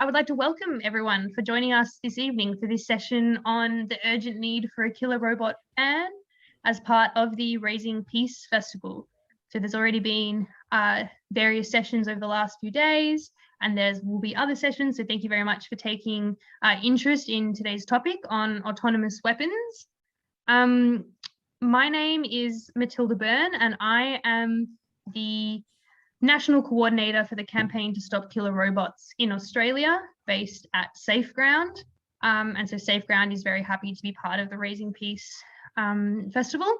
I would like to welcome everyone for joining us this evening for this session on the urgent need for a killer robot ban as part of the Raising Peace Festival. So there's already been various sessions over the last few days, and there will be other sessions. So thank you very much for taking interest in today's topic on autonomous weapons. My name is Matilda Byrne, and I am the National Coordinator for the Campaign to Stop Killer Robots in Australia, based at SafeGround. And so SafeGround is very happy to be part of the Raising Peace Festival.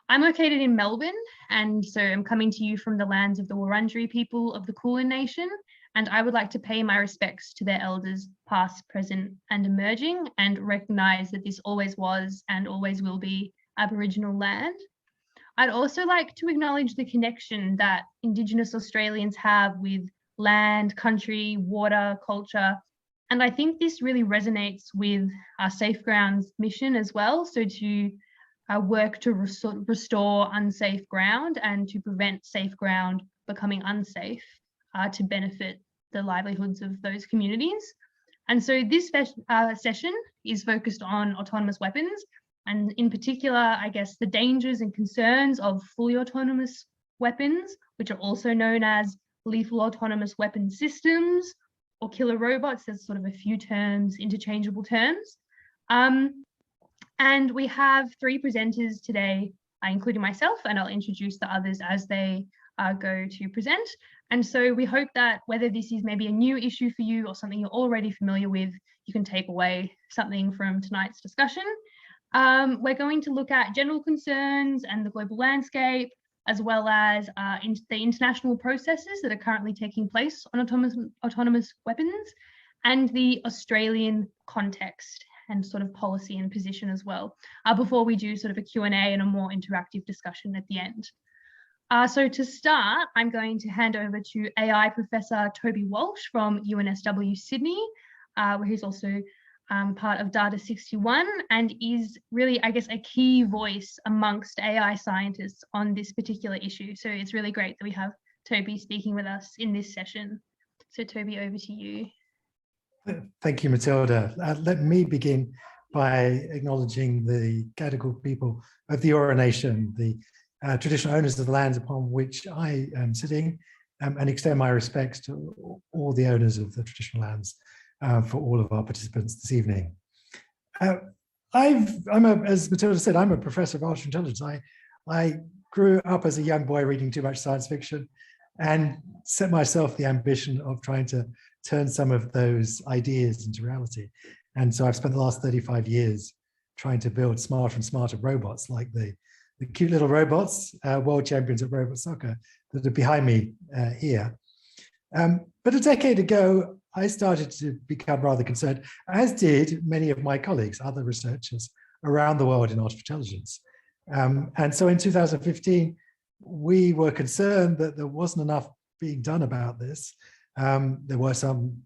I'm located in Melbourne, and so I'm coming to you from the lands of the Wurundjeri people of the Kulin Nation, and I would like to pay my respects to their elders, past, present, and emerging, and recognise that this always was and always will be Aboriginal land. I'd also like to acknowledge the connection that Indigenous Australians have with land, country, water, culture. And I think this really resonates with our SafeGround's mission as well. So to work to restore unsafe ground and to prevent safe ground becoming unsafe to benefit the livelihoods of those communities. And so this session is focused on autonomous weapons, and in particular, I guess, the dangers and concerns of fully autonomous weapons, which are also known as lethal autonomous weapon systems or killer robots. There's sort of a few terms, interchangeable terms. And we have three presenters today, including myself, and I'll introduce the others as they go to present. And so we hope that whether this is maybe a new issue for you or something you're already familiar with, you can take away something from tonight's discussion. We're going to look at general concerns and the global landscape, as well as the international processes that are currently taking place on autonomous weapons, and the Australian context and sort of policy and position as well, before we do sort of a Q&A and a more interactive discussion at the end. So to start, I'm going to hand over to AI Professor Toby Walsh from UNSW Sydney, where he's also part of Data 61 and is really, I guess, a key voice amongst AI scientists on this particular issue. So it's really great that we have Toby speaking with us in this session. So Toby, over to you. Thank you, Matilda. Let me begin by acknowledging the Gadigal people of the Eora Nation, the traditional owners of the lands upon which I am sitting, and extend my respects to all the owners of the traditional lands for all of our participants this evening. As Matilda said, I'm a professor of artificial intelligence. I grew up as a young boy reading too much science fiction and set myself the ambition of trying to turn some of those ideas into reality. And so I've spent the last 35 years trying to build smarter and smarter robots, like the cute little robots, world champions of robot soccer, that are behind me here. But a decade ago, I started to become rather concerned, as did many of my colleagues, other researchers around the world in artificial intelligence. And so in 2015, we were concerned that there wasn't enough being done about this. There were some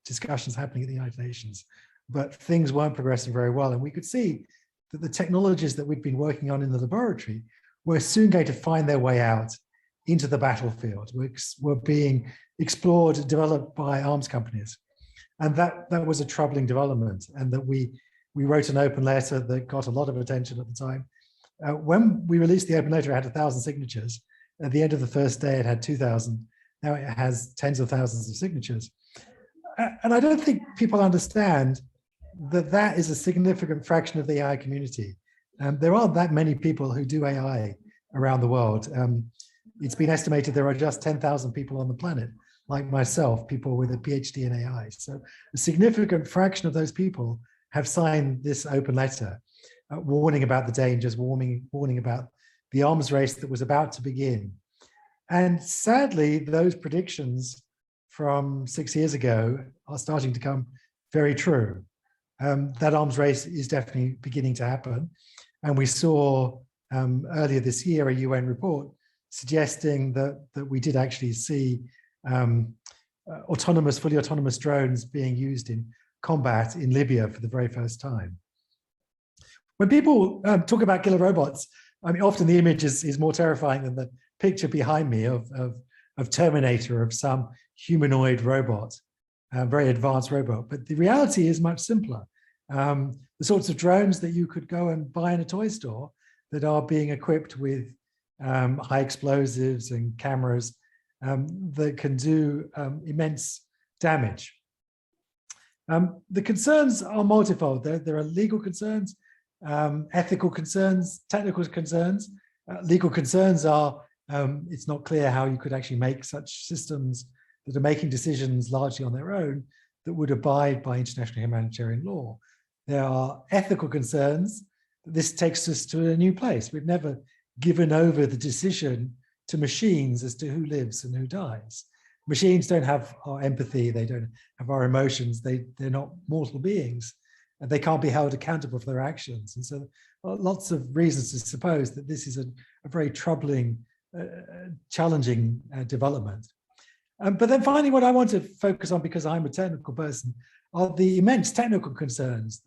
discussions happening at the United Nations, but things weren't progressing very well. And we could see that the technologies that we'd been working on in the laboratory were soon going to find their way out into the battlefield, were being explored, developed by arms companies. And that was a troubling development, and that we wrote an open letter that got a lot of attention at the time. When we released the open letter, it had 1,000 signatures. At the end of the first day, it had 2,000. Now it has tens of thousands of signatures. And I don't think people understand that that is a significant fraction of the AI community. There aren't that many people who do AI around the world. It's been estimated there are just 10,000 people on the planet, like myself, people with a PhD in AI. So a significant fraction of those people have signed this open letter, warning about the dangers, warning about the arms race that was about to begin. And sadly, those predictions from 6 years ago are starting to come very true. That arms race is definitely beginning to happen. And we saw earlier this year a UN report suggesting that we did actually see fully autonomous drones being used in combat in Libya for the very first time. When people talk about killer robots, I mean, often the image is more terrifying than the picture behind me of Terminator, of some humanoid robot. very advanced robot. But the reality is much simpler. The sorts of drones that you could go and buy in a toy store that are being equipped with high explosives and cameras that can do immense damage. The concerns are multifold. There are legal concerns, ethical concerns, technical concerns. Legal concerns are it's not clear how you could actually make such systems that are making decisions largely on their own that would abide by international humanitarian law. There are ethical concerns. This takes us to a new place. We've never given over the decision to machines as to who lives and who dies. Machines don't have our empathy. They don't have our emotions. They're not mortal beings. And they can't be held accountable for their actions. And so lots of reasons to suppose that this is a very troubling, challenging development. But then finally, what I want to focus on, because I'm a technical person, are the immense technical concerns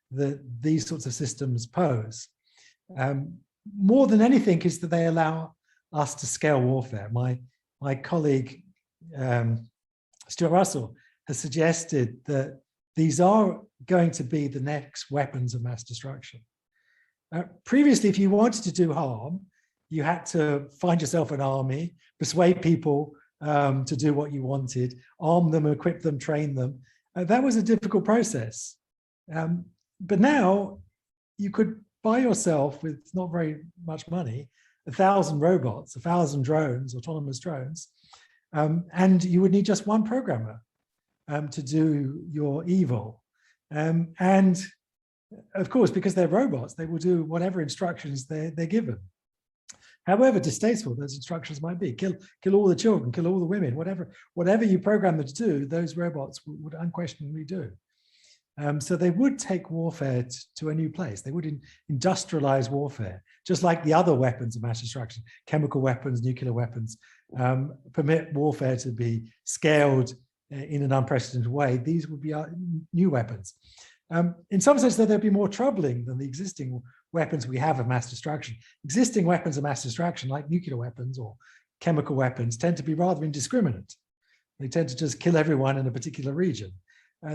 that these sorts of systems pose. More than anything is that they allow us to scale warfare. My colleague, Stuart Russell, has suggested that these are going to be the next weapons of mass destruction. Previously, if you wanted to do harm, you had to find yourself an army, persuade people to do what you wanted, arm them, equip them, train them. That was a difficult process. But now you could buy yourself, with not very much money, 1,000 robots, 1,000 drones, autonomous drones, and you would need just one programmer to do your evil. And of course, because they're robots, they will do whatever instructions they're given. However distasteful those instructions might be, kill all the children, kill all the women, whatever you program them to do, those robots would unquestionably do. So they would take warfare to a new place. They would industrialize warfare, just like the other weapons of mass destruction, chemical weapons, nuclear weapons, permit warfare to be scaled in an unprecedented way. These would be new weapons. In some sense, though, they'd be more troubling than the existing weapons we have of mass destruction. Existing weapons of mass destruction, like nuclear weapons or chemical weapons, tend to be rather indiscriminate. They tend to just kill everyone in a particular region.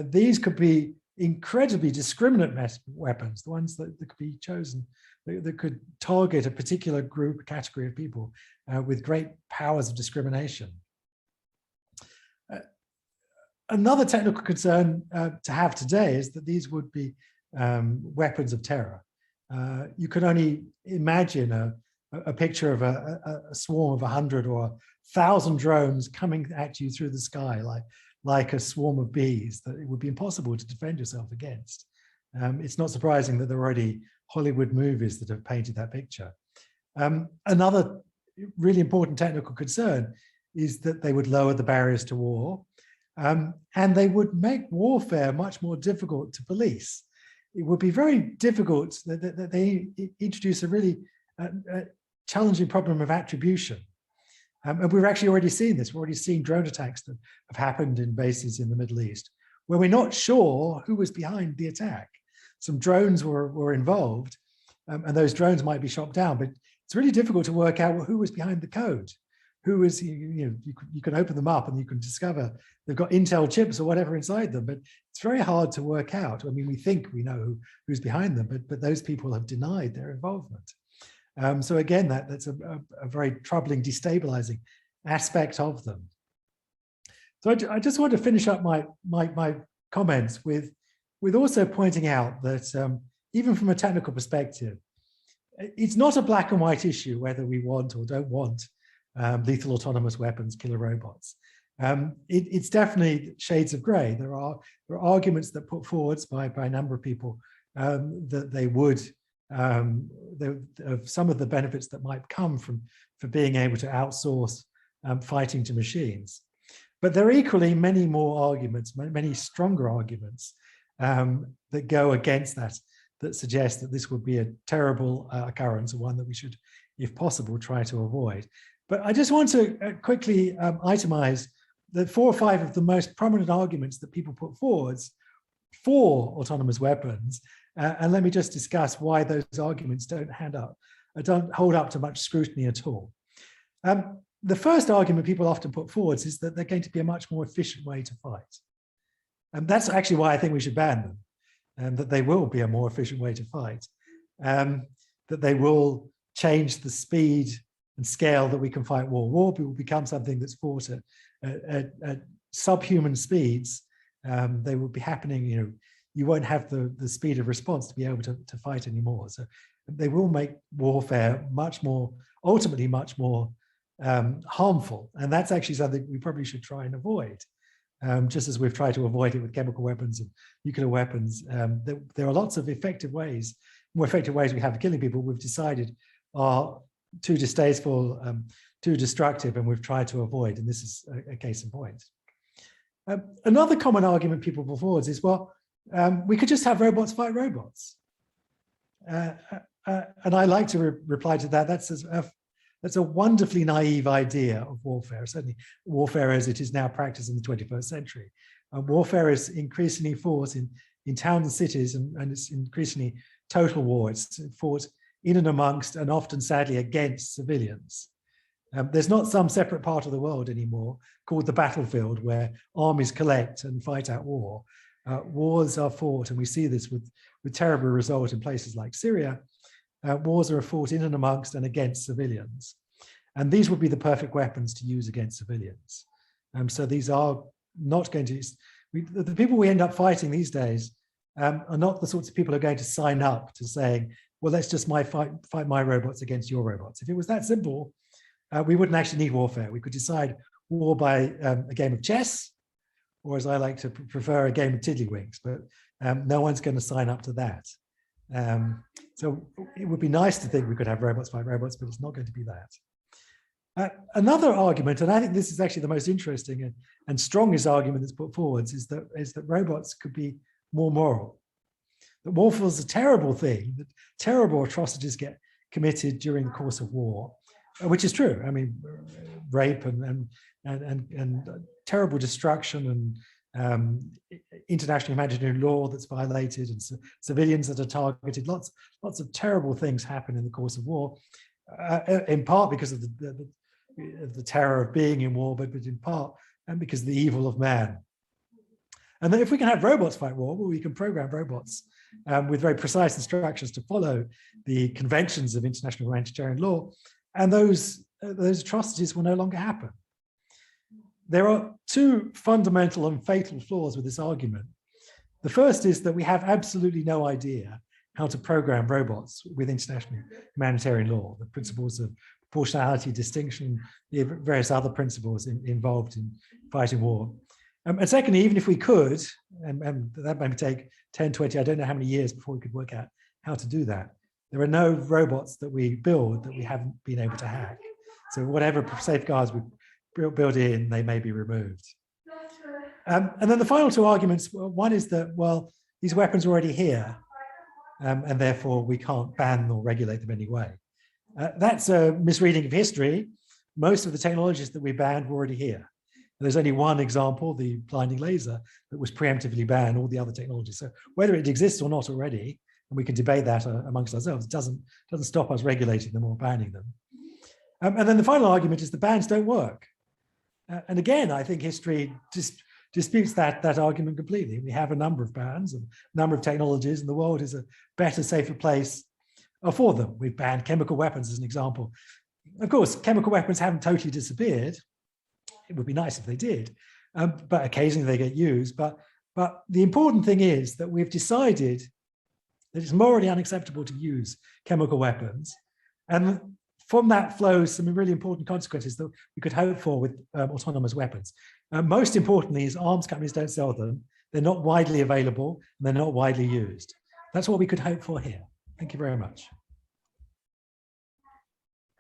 These could be incredibly discriminate weapons, the ones that could be chosen, that could target a particular group, category of people with great powers of discrimination. Another technical concern to have today is that these would be weapons of terror. You can only imagine a picture of a swarm of 100 or 1,000 drones coming at you through the sky like a swarm of bees that it would be impossible to defend yourself against. It's not surprising that there are already Hollywood movies that have painted that picture. Another really important technical concern is that they would lower the barriers to war, and they would make warfare much more difficult to police. It would be very difficult that they introduce a really challenging problem of attribution. And we've actually already seen this. We've already seen drone attacks that have happened in bases in the Middle East, where we're not sure who was behind the attack. Some drones were involved, and those drones might be shot down, but it's really difficult to work out who was behind the code. Who is, you can open them up and you can discover they've got Intel chips or whatever inside them, but it's very hard to work out. I mean, we think we know who's behind them, but those people have denied their involvement. So again, that's a very troubling, destabilizing aspect of them. So I just want to finish up my comments with also pointing out that even from a technical perspective, it's not a black and white issue whether we want or don't want lethal autonomous weapons, killer robots. It's definitely shades of gray. There are arguments that put forwards by a number of people that they would, some of the benefits that might come for being able to outsource fighting to machines. But there are equally many more arguments, many stronger arguments that go against that suggest that this would be a terrible occurrence, one that we should, if possible, try to avoid. But I just want to quickly itemize the 4 or 5 of the most prominent arguments that people put forwards for autonomous weapons. And let me just discuss why those arguments don't hold up to much scrutiny at all. The first argument people often put forwards is that they're going to be a much more efficient way to fight. And that's actually why I think we should ban them, and that they will be a more efficient way to fight, that they will change the speed and scale that we can fight war. War will become something that's fought at subhuman speeds. They will be happening, you won't have the speed of response to be able to fight anymore. So they will make warfare ultimately much more harmful. And that's actually something we probably should try and avoid. Just as we've tried to avoid it with chemical weapons and nuclear weapons. There are lots of more effective ways we have of killing people we've decided are too distasteful, too destructive, and we've tried to avoid, and this is a case in point. Another common argument people put forward is, well, we could just have robots fight robots. And I like to reply to that. That's a wonderfully naive idea of warfare, certainly warfare as it is now practiced in the 21st century. Warfare is increasingly fought in towns and cities, and it's increasingly total war. It's fought in and amongst, and often sadly against, civilians. There's not some separate part of the world anymore called the battlefield where armies collect and fight out war. Wars are fought, and we see this with terrible result in places like Syria. Wars are fought in and amongst and against civilians. And these would be the perfect weapons to use against civilians. So these are not going to, the people we end up fighting these days are not the sorts of people who are going to sign up to saying, well, let's just fight my robots against your robots. If it was that simple, we wouldn't actually need warfare. We could decide war by a game of chess, or as I like to prefer, a game of tiddlywinks, but no one's going to sign up to that. So it would be nice to think we could have robots fight robots, but it's not going to be that. Another argument, and I think this is actually the most interesting and strongest argument that's put forward, is that robots could be more moral. That warfare is a terrible thing, that terrible atrocities get committed during the course of war, which is true. I mean, rape and terrible destruction and international humanitarian law that's violated, and civilians that are targeted. Lots of terrible things happen in the course of war, in part because of the terror of being in war, but in part and because of the evil of man. And then if we can have robots fight war, well, we can program robots with very precise instructions to follow the conventions of international humanitarian law, and those atrocities will no longer happen. There are two fundamental and fatal flaws with this argument. The first is that we have absolutely no idea how to program robots with international humanitarian law, the principles of proportionality, distinction, the various other principles involved in fighting war. And secondly, even if we could, and that might take 10, 20, I don't know how many years before we could work out how to do that, there are no robots that we build that we haven't been able to hack. So whatever safeguards we build in, they may be removed. And then the final two arguments, one is that, well, these weapons are already here, and therefore we can't ban or regulate them anyway. That's a misreading of history. Most of the technologies that we banned were already here. There's only one example, the blinding laser, that was preemptively banned, all the other technologies. So whether it exists or not already, and we can debate that amongst ourselves, it doesn't stop us regulating them or banning them. And then the final argument is the bans don't work. And again, I think history disputes that argument completely. We have a number of bans and a number of technologies, and the world is a better, safer place for them. We've banned chemical weapons as an example. Of course, chemical weapons haven't totally disappeared. It would be nice if they did, but occasionally they get used. But the important thing is that we've decided that it's morally unacceptable to use chemical weapons. And from that flows some really important consequences that we could hope for with autonomous weapons. Most importantly is arms companies don't sell them. They're not widely available, and they're not widely used. That's what we could hope for here. Thank you very much.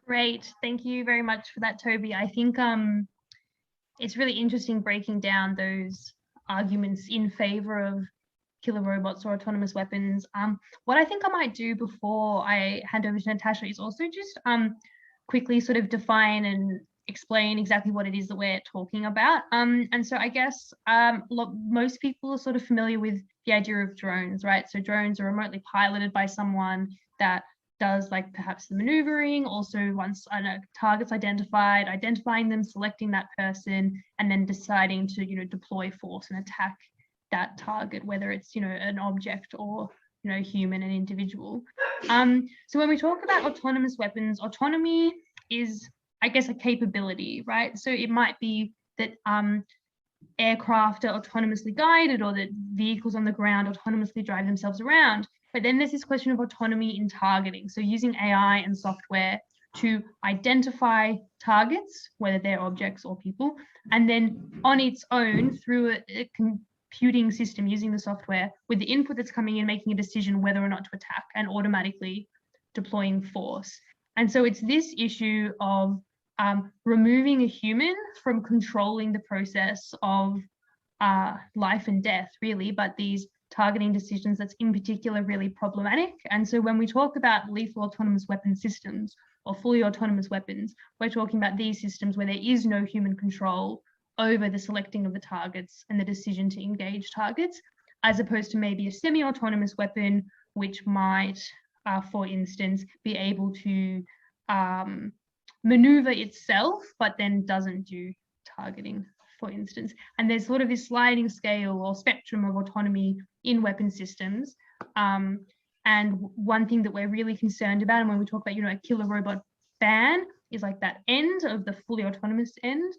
Great. Thank you very much for that, Toby. I think it's really interesting breaking down those arguments in favor of killer robots or autonomous weapons. What I think I might do before I hand over to Natasha is also just quickly sort of define and explain exactly what it is that we're talking about. And so I guess most people are sort of familiar with the idea of drones, right? So drones are remotely piloted by someone that does like perhaps the maneuvering, also once a target's identified, identifying them, selecting that person, and then deciding to, deploy force and attack that target, whether it's, an object or, human, an individual. So when we talk about autonomous weapons, autonomy is, I guess, a capability, right? So it might be that aircraft are autonomously guided, or that vehicles on the ground autonomously drive themselves around. But then there's this question of autonomy in targeting. So using AI and software to identify targets, whether they're objects or people, and then on its own, through a computing system using the software, with the input that's coming in, making a decision whether or not to attack and automatically deploying force. And so it's this issue of removing a human from controlling the process of life and death, really, but these targeting decisions that's in particular really problematic. And so when we talk about lethal autonomous weapon systems or fully autonomous weapons, we're talking about these systems where there is no human control over the selecting of the targets and the decision to engage targets, as opposed to maybe a semi-autonomous weapon, which might, for instance, be able to maneuver itself, but then doesn't do targeting, for instance. And there's sort of this sliding scale or spectrum of autonomy in weapon systems. And one thing that we're really concerned about, and when we talk about, a killer robot ban, is like that end of the fully autonomous end.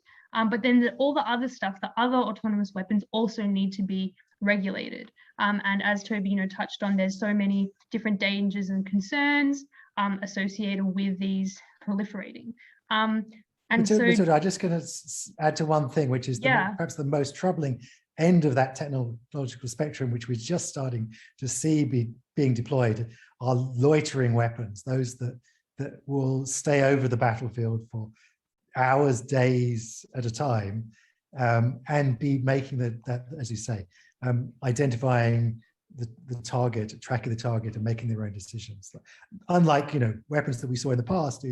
But then all the other stuff, the other autonomous weapons also need to be regulated. And as Toby, touched on, there's so many different dangers and concerns associated with these proliferating. And Matilda, I'm just going to add to one thing, which is perhaps the most troubling end of that technological spectrum, which we're just starting to see being deployed, are loitering weapons, those that will stay over the battlefield for hours, days at a time, and be making that, as you say, identifying the target, tracking the target, and making their own decisions. Unlike weapons that we saw in the past,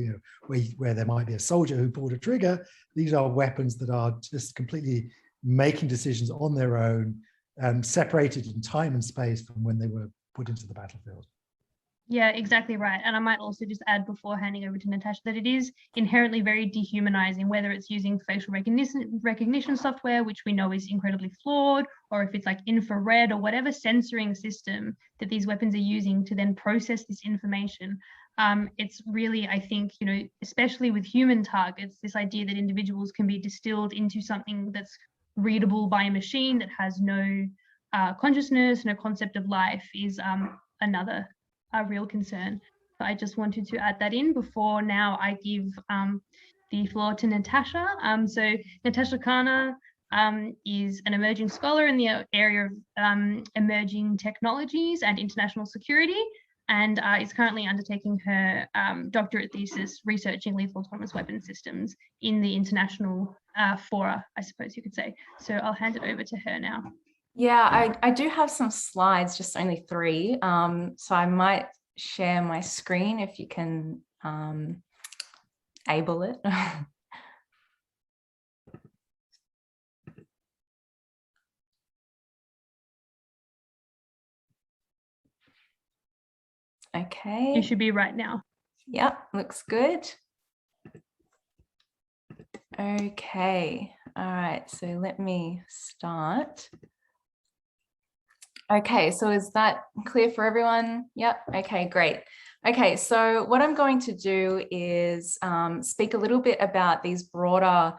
where there might be a soldier who pulled a trigger, these are weapons that are just completely making decisions on their own, separated in time and space from when they were put into the battlefield. Yeah, exactly right. And I might also just add, before handing over to Natasha, that it is inherently very dehumanizing, whether it's using facial recognition software, which we know is incredibly flawed, or if it's like infrared or whatever censoring system that these weapons are using to then process this information. It's really, I think, especially with human targets, this idea that individuals can be distilled into something that's readable by a machine that has no consciousness, no concept of life, is another real concern. So I just wanted to add that in before now I give the floor to Natasha. So Natasha Kana is an emerging scholar in the area of emerging technologies and international security, and is currently undertaking her doctorate thesis researching lethal autonomous weapon systems in the international fora, I suppose you could say. So I'll hand it over to her now. Yeah, I do have some slides, just only 3. So I might share my screen if you can able it. Okay. You should be right now. Yep, looks good. Okay, all right, so let me start. Okay, so is that clear for everyone? Yep, okay, great. Okay, so what I'm going to do is speak a little bit about these broader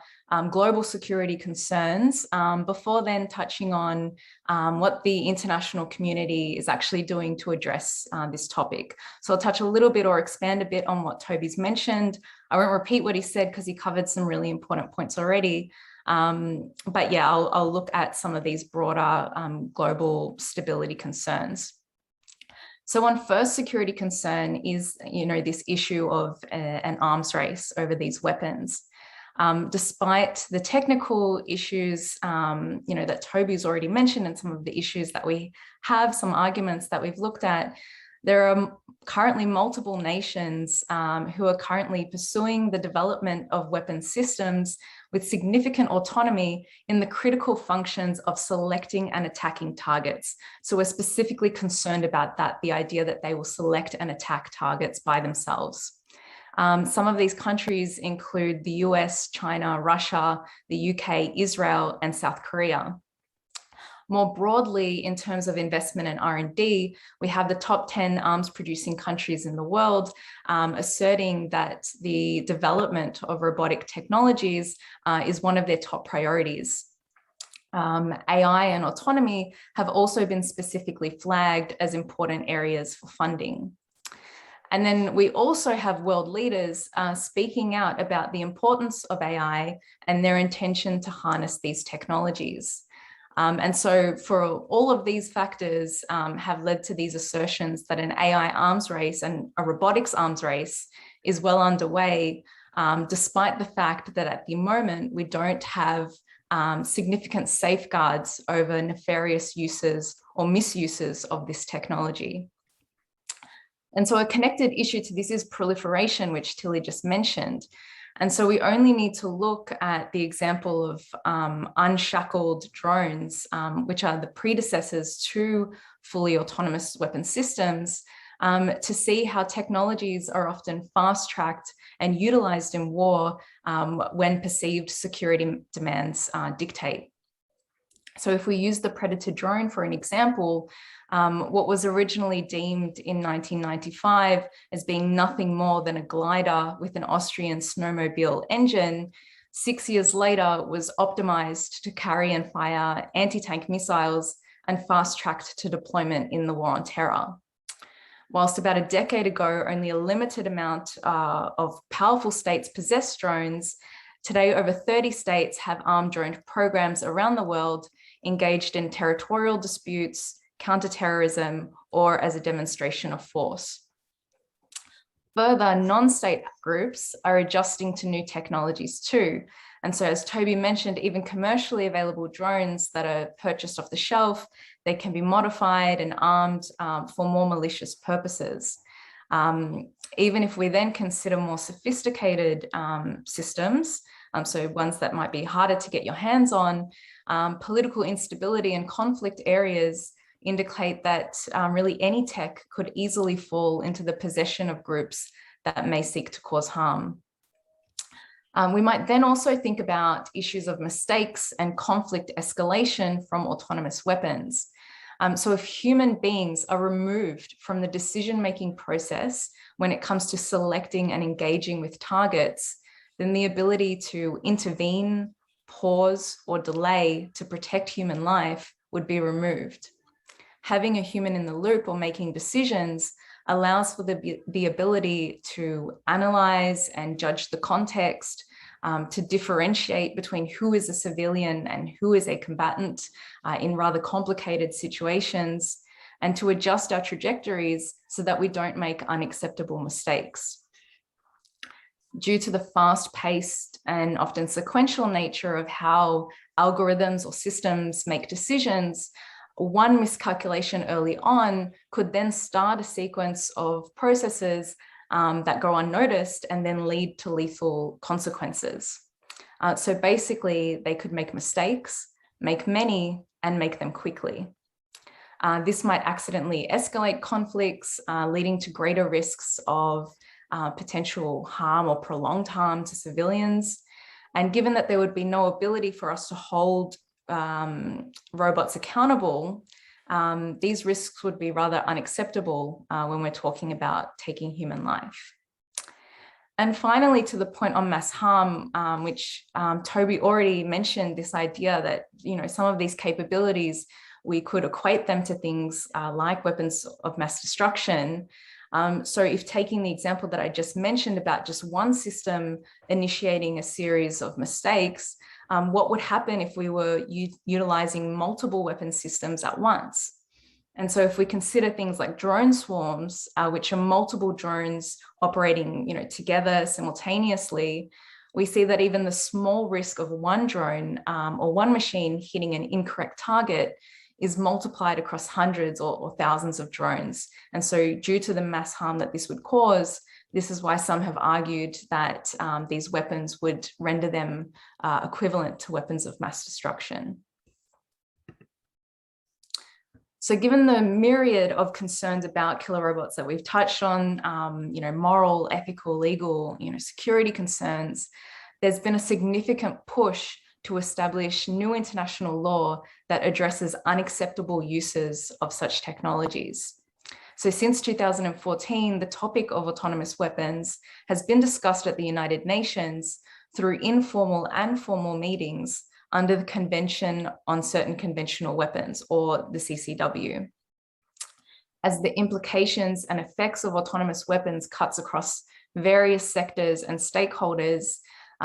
global security concerns before then touching on what the international community is actually doing to address this topic. So I'll touch a little bit or expand a bit on what Toby's mentioned. I won't repeat what he said because he covered some really important points already. But yeah, I'll look at some of these broader global stability concerns. So one first security concern is, this issue of an arms race over these weapons. Despite the technical issues, that Toby's already mentioned, and some of the issues that we have, some arguments that we've looked at, there are currently multiple nations who are currently pursuing the development of weapon systems with significant autonomy in the critical functions of selecting and attacking targets. So we're specifically concerned about that, the idea that they will select and attack targets by themselves. Some of these countries include the US, China, Russia, the UK, Israel, and South Korea. More broadly, in terms of investment and R&D, we have the top 10 arms producing countries in the world asserting that the development of robotic technologies is one of their top priorities. AI and autonomy have also been specifically flagged as important areas for funding. And then we also have world leaders speaking out about the importance of AI and their intention to harness these technologies. And so for all of these factors have led to these assertions that an AI arms race and a robotics arms race is well underway, despite the fact that at the moment we don't have significant safeguards over nefarious uses or misuses of this technology. And so a connected issue to this is proliferation, which Tilly just mentioned. And so we only need to look at the example of unshackled drones, which are the predecessors to fully autonomous weapon systems, to see how technologies are often fast-tracked and utilized in war when perceived security demands dictate. So if we use the Predator drone for an example, what was originally deemed in 1995 as being nothing more than a glider with an Austrian snowmobile engine, 6 years later was optimized to carry and fire anti-tank missiles and fast-tracked to deployment in the War on Terror. Whilst about a decade ago, only a limited amount of powerful states possessed drones, today over 30 states have armed drone programs around the world engaged in territorial disputes, counterterrorism, or as a demonstration of force. Further, non-state groups are adjusting to new technologies too. And so as Toby mentioned, even commercially available drones that are purchased off the shelf, they can be modified and armed for more malicious purposes. Even if we then consider more sophisticated systems, so ones that might be harder to get your hands on, political instability and conflict areas indicate that really any tech could easily fall into the possession of groups that may seek to cause harm. We might then also think about issues of mistakes and conflict escalation from autonomous weapons. So if human beings are removed from the decision-making process when it comes to selecting and engaging with targets, then the ability to intervene, pause, or delay to protect human life would be removed. Having a human in the loop or making decisions allows for the ability to analyze and judge the context, to differentiate between who is a civilian and who is a combatant in rather complicated situations, and to adjust our trajectories so that we don't make unacceptable mistakes. Due to the fast-paced and often sequential nature of how algorithms or systems make decisions, one miscalculation early on could then start a sequence of processes that go unnoticed and then lead to lethal consequences. So basically, they could make mistakes, make many, and make them quickly. This might accidentally escalate conflicts, leading to greater risks of potential harm or prolonged harm to civilians. And given that there would be no ability for us to hold robots accountable, these risks would be rather unacceptable when we're talking about taking human life. And finally, to the point on mass harm, which Toby already mentioned, this idea that some of these capabilities, we could equate them to things like weapons of mass destruction. So if taking the example that I just mentioned about just one system initiating a series of mistakes, what would happen if we were utilizing multiple weapon systems at once? And so if we consider things like drone swarms, which are multiple drones operating together simultaneously, we see that even the small risk of one drone or one machine hitting an incorrect target is multiplied across hundreds or thousands of drones. And so due to the mass harm that this would cause, this is why some have argued that these weapons would render them equivalent to weapons of mass destruction. So given the myriad of concerns about killer robots that we've touched on, moral, ethical, legal, security concerns, there's been a significant push to establish new international law that addresses unacceptable uses of such technologies. So since 2014, the topic of autonomous weapons has been discussed at the United Nations through informal and formal meetings under the Convention on Certain Conventional Weapons, or the CCW. As the implications and effects of autonomous weapons cuts across various sectors and stakeholders,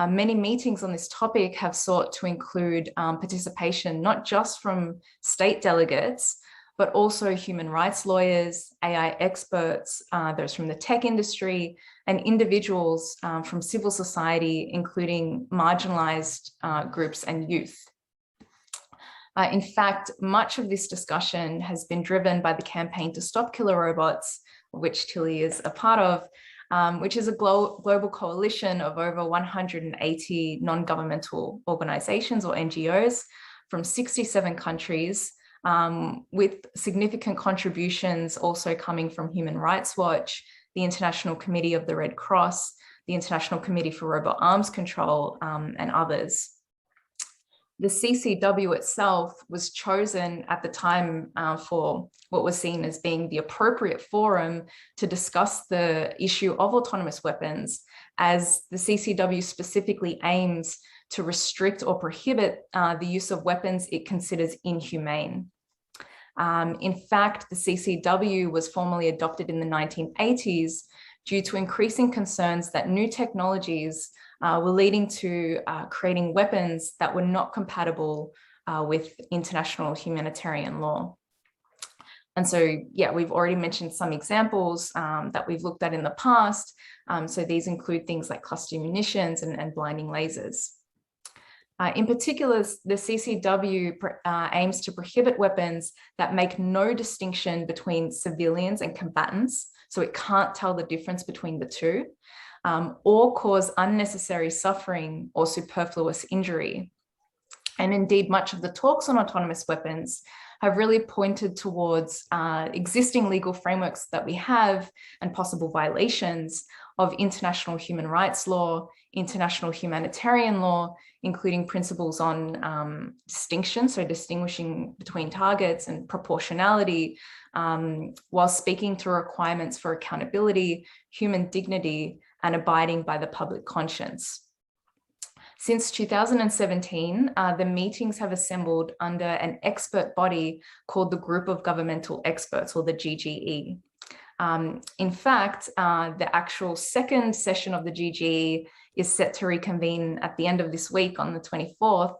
many meetings on this topic have sought to include participation not just from state delegates, but also human rights lawyers, AI experts, those from the tech industry, and individuals from civil society, including marginalized groups and youth. In fact, much of this discussion has been driven by the campaign to stop killer robots, which Tilly is a part of, which is a global coalition of over 180 non-governmental organizations, or NGOs, from 67 countries, with significant contributions also coming from Human Rights Watch, the International Committee of the Red Cross, the International Committee for Robot Arms Control, and others. The CCW itself was chosen at the time for what was seen as being the appropriate forum to discuss the issue of autonomous weapons, as the CCW specifically aims to restrict or prohibit the use of weapons it considers inhumane. In fact, the CCW was formally adopted in the 1980s due to increasing concerns that new technologies were leading to creating weapons that were not compatible with international humanitarian law. And so, yeah, we've already mentioned some examples that we've looked at in the past. So these include things like cluster munitions and blinding lasers. In particular, the CCW aims to prohibit weapons that make no distinction between civilians and combatants, so it can't tell the difference between the two, or cause unnecessary suffering or superfluous injury. And indeed, much of the talks on autonomous weapons have really pointed towards existing legal frameworks that we have and possible violations of international human rights law, international humanitarian law, including principles on distinction, so distinguishing between targets, and proportionality, while speaking to requirements for accountability, human dignity, and abiding by the public conscience. Since 2017, the meetings have assembled under an expert body called the Group of Governmental Experts, or the GGE. In fact, the actual second session of the GGE is set to reconvene at the end of this week on the 24th.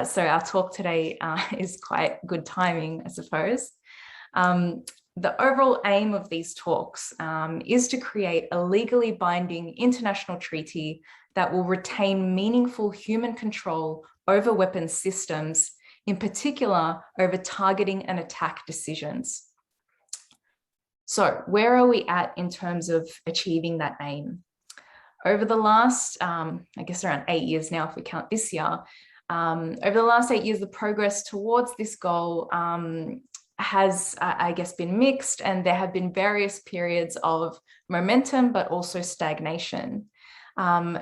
So our talk today is quite good timing, I suppose. The overall aim of these talks is to create a legally binding international treaty that will retain meaningful human control over weapons systems, in particular over targeting and attack decisions. So where are we at in terms of achieving that aim? Over the last, I guess around 8 years now, if we count this year, over the last 8 years, the progress towards this goal has, I guess, been mixed, and there have been various periods of momentum, but also stagnation.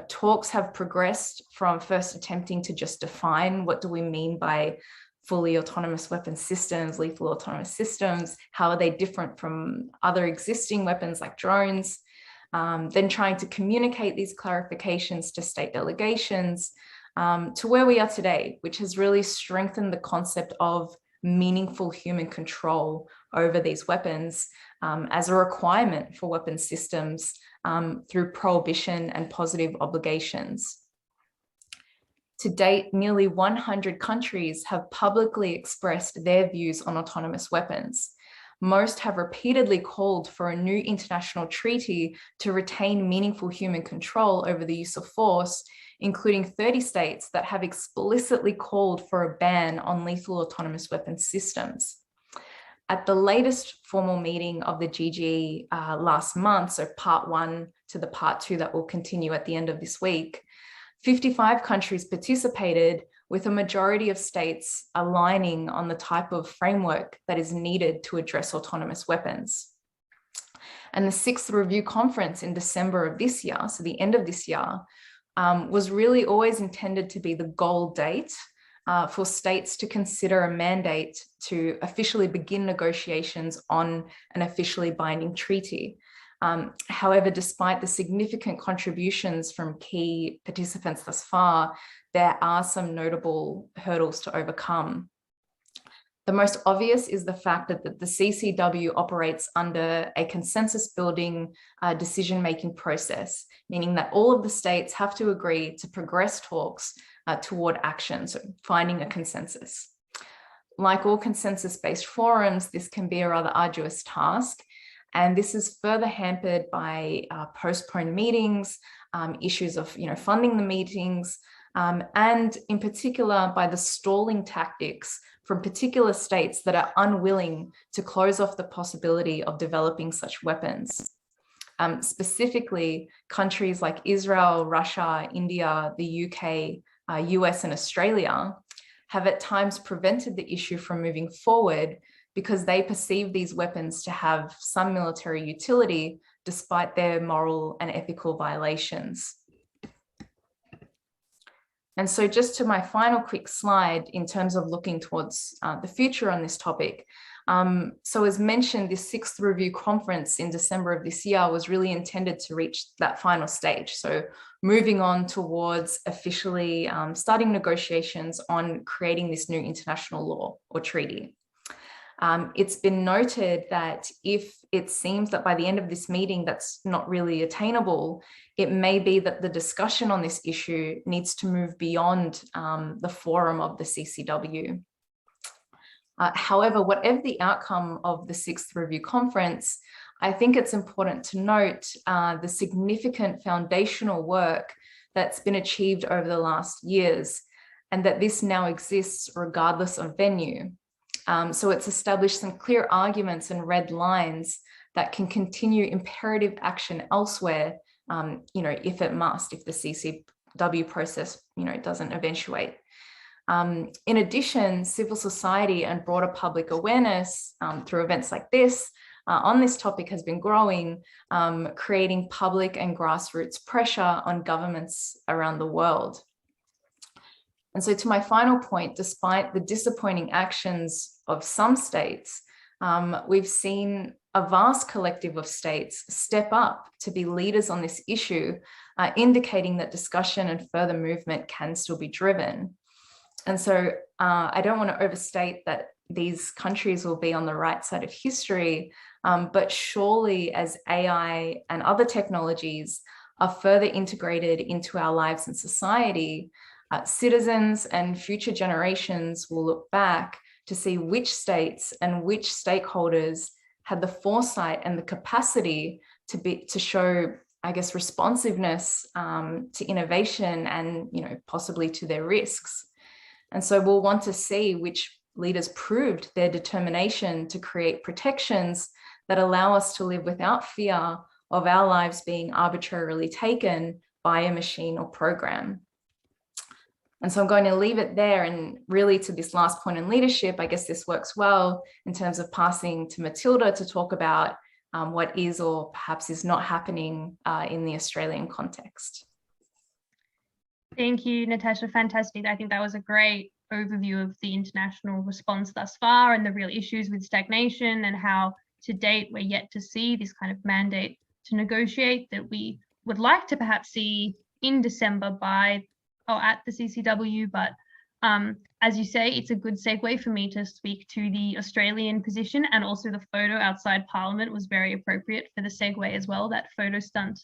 Talks have progressed from first attempting to just define what do we mean by fully autonomous weapon systems, lethal autonomous systems, how are they different from other existing weapons like drones, then trying to communicate these clarifications to state delegations, to where we are today, which has really strengthened the concept of meaningful human control over these weapons as a requirement for weapon systems through prohibition and positive obligations. To date, nearly 100 countries have publicly expressed their views on autonomous weapons. Most have repeatedly called for a new international treaty to retain meaningful human control over the use of force, including 30 states that have explicitly called for a ban on lethal autonomous weapon systems. At the latest formal meeting of the GGE last month, so part 1 to the part 2 that will continue at the end of this week, 55 countries participated, with a majority of states aligning on the type of framework that is needed to address autonomous weapons. And the 6th review conference in December of this year, so the end of this year, was really always intended to be the goal date for states to consider a mandate to officially begin negotiations on an officially binding treaty. However, despite the significant contributions from key participants thus far, there are some notable hurdles to overcome. The most obvious is the fact that the CCW operates under a consensus-building decision-making process, meaning that all of the states have to agree to progress talks toward action, so finding a consensus. Like all consensus-based forums, this can be a rather arduous task, and this is further hampered by postponed meetings, issues of funding the meetings, and in particular by the stalling tactics from particular states that are unwilling to close off the possibility of developing such weapons. Specifically, countries like Israel, Russia, India, the UK, US, and Australia have at times prevented the issue from moving forward because they perceive these weapons to have some military utility despite their moral and ethical violations. And so just to my final quick slide in terms of looking towards the future on this topic. So as mentioned, this 6th review conference in December of this year was really intended to reach that final stage. So moving on towards officially starting negotiations on creating this new international law or treaty. It's been noted that if it seems that by the end of this meeting that's not really attainable, it may be that the discussion on this issue needs to move beyond the forum of the CCW. However, whatever the outcome of the 6th review conference, I think it's important to note the significant foundational work that's been achieved over the last years, and that this now exists regardless of venue. So it's established some clear arguments and red lines that can continue imperative action elsewhere, if it must, if the CCW process, doesn't eventuate. In addition, civil society and broader public awareness through events like this on this topic has been growing, creating public and grassroots pressure on governments around the world. And so to my final point, despite the disappointing actions of some states, we've seen a vast collective of states step up to be leaders on this issue, indicating that discussion and further movement can still be driven. And so I don't want to overstate that these countries will be on the right side of history, but surely as AI and other technologies are further integrated into our lives and society, citizens and future generations will look back to see which states and which stakeholders had the foresight and the capacity to show, I guess, responsiveness to innovation and, possibly to their risks. And so we'll want to see which leaders proved their determination to create protections that allow us to live without fear of our lives being arbitrarily taken by a machine or program. And so I'm going to leave it there, and really to this last point in leadership, I guess this works well in terms of passing to Matilda to talk about what is or perhaps is not happening in the Australian context. Thank you, Natasha. Fantastic. I think that was a great overview of the international response thus far and the real issues with stagnation, and how to date we're yet to see this kind of mandate to negotiate that we would like to perhaps see in December at the CCW. But as you say, it's a good segue for me to speak to the Australian position, and also the photo outside Parliament was very appropriate for the segue as well, that photo stunt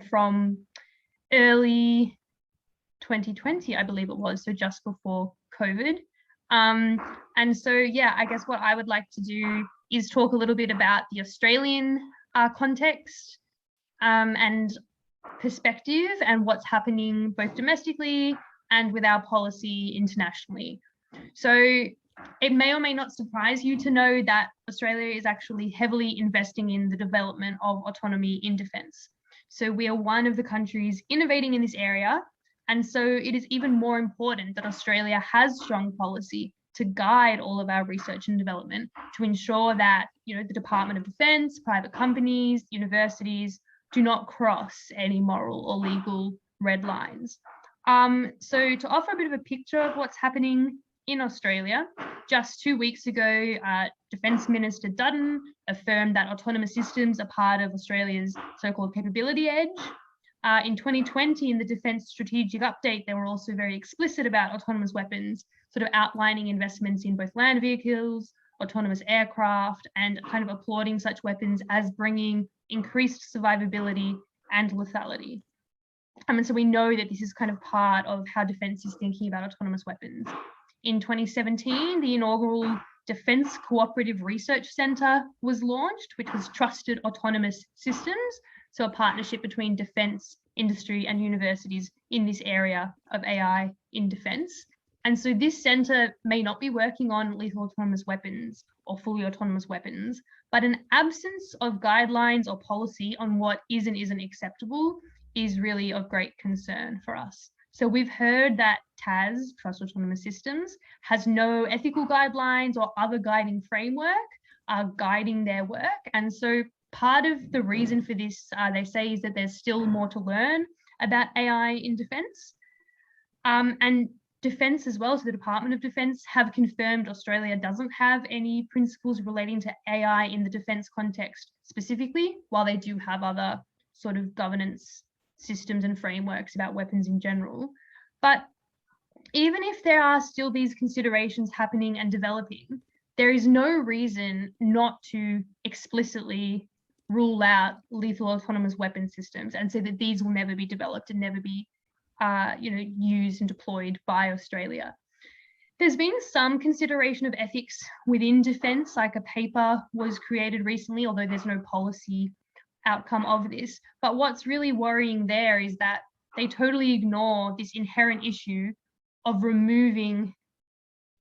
from early 2020, I believe it was, so just before COVID. And so, yeah, I guess what I would like to do is talk a little bit about the Australian context and perspective, and what's happening both domestically and with our policy internationally. So it may or may not surprise you to know that Australia is actually heavily investing in the development of autonomy in defence. So we are one of the countries innovating in this area. And so it is even more important that Australia has strong policy to guide all of our research and development, to ensure that, the Department of Defence, private companies, universities do not cross any moral or legal red lines. So to offer a bit of a picture of what's happening in Australia, just 2 weeks ago, Defence Minister Dutton affirmed that autonomous systems are part of Australia's so-called capability edge. In 2020, in the Defence Strategic Update, they were also very explicit about autonomous weapons, sort of outlining investments in both land vehicles, autonomous aircraft, and kind of applauding such weapons as bringing increased survivability and lethality. And so we know that this is kind of part of how Defence is thinking about autonomous weapons. In 2017, the inaugural Defence Cooperative Research Centre was launched, which was Trusted Autonomous Systems, so a partnership between defence, industry and universities in this area of AI in defence. And so this centre may not be working on lethal autonomous weapons or fully autonomous weapons, but an absence of guidelines or policy on what is and isn't acceptable is really of great concern for us. So we've heard that TAS, Trusted Autonomous Systems, has no ethical guidelines or other guiding framework guiding their work. And so part of the reason for this, they say, is that there's still more to learn about AI in defence. And Defence as well, so the Department of Defence have confirmed Australia doesn't have any principles relating to AI in the defence context specifically, while they do have other sort of governance systems and frameworks about weapons in general. But even if there are still these considerations happening and developing, there is no reason not to explicitly rule out lethal autonomous weapon systems and say that these will never be developed and never be used and deployed by Australia. There's been some consideration of ethics within defence, like a paper was created recently, although there's no policy outcome of this. But what's really worrying there is that they totally ignore this inherent issue of removing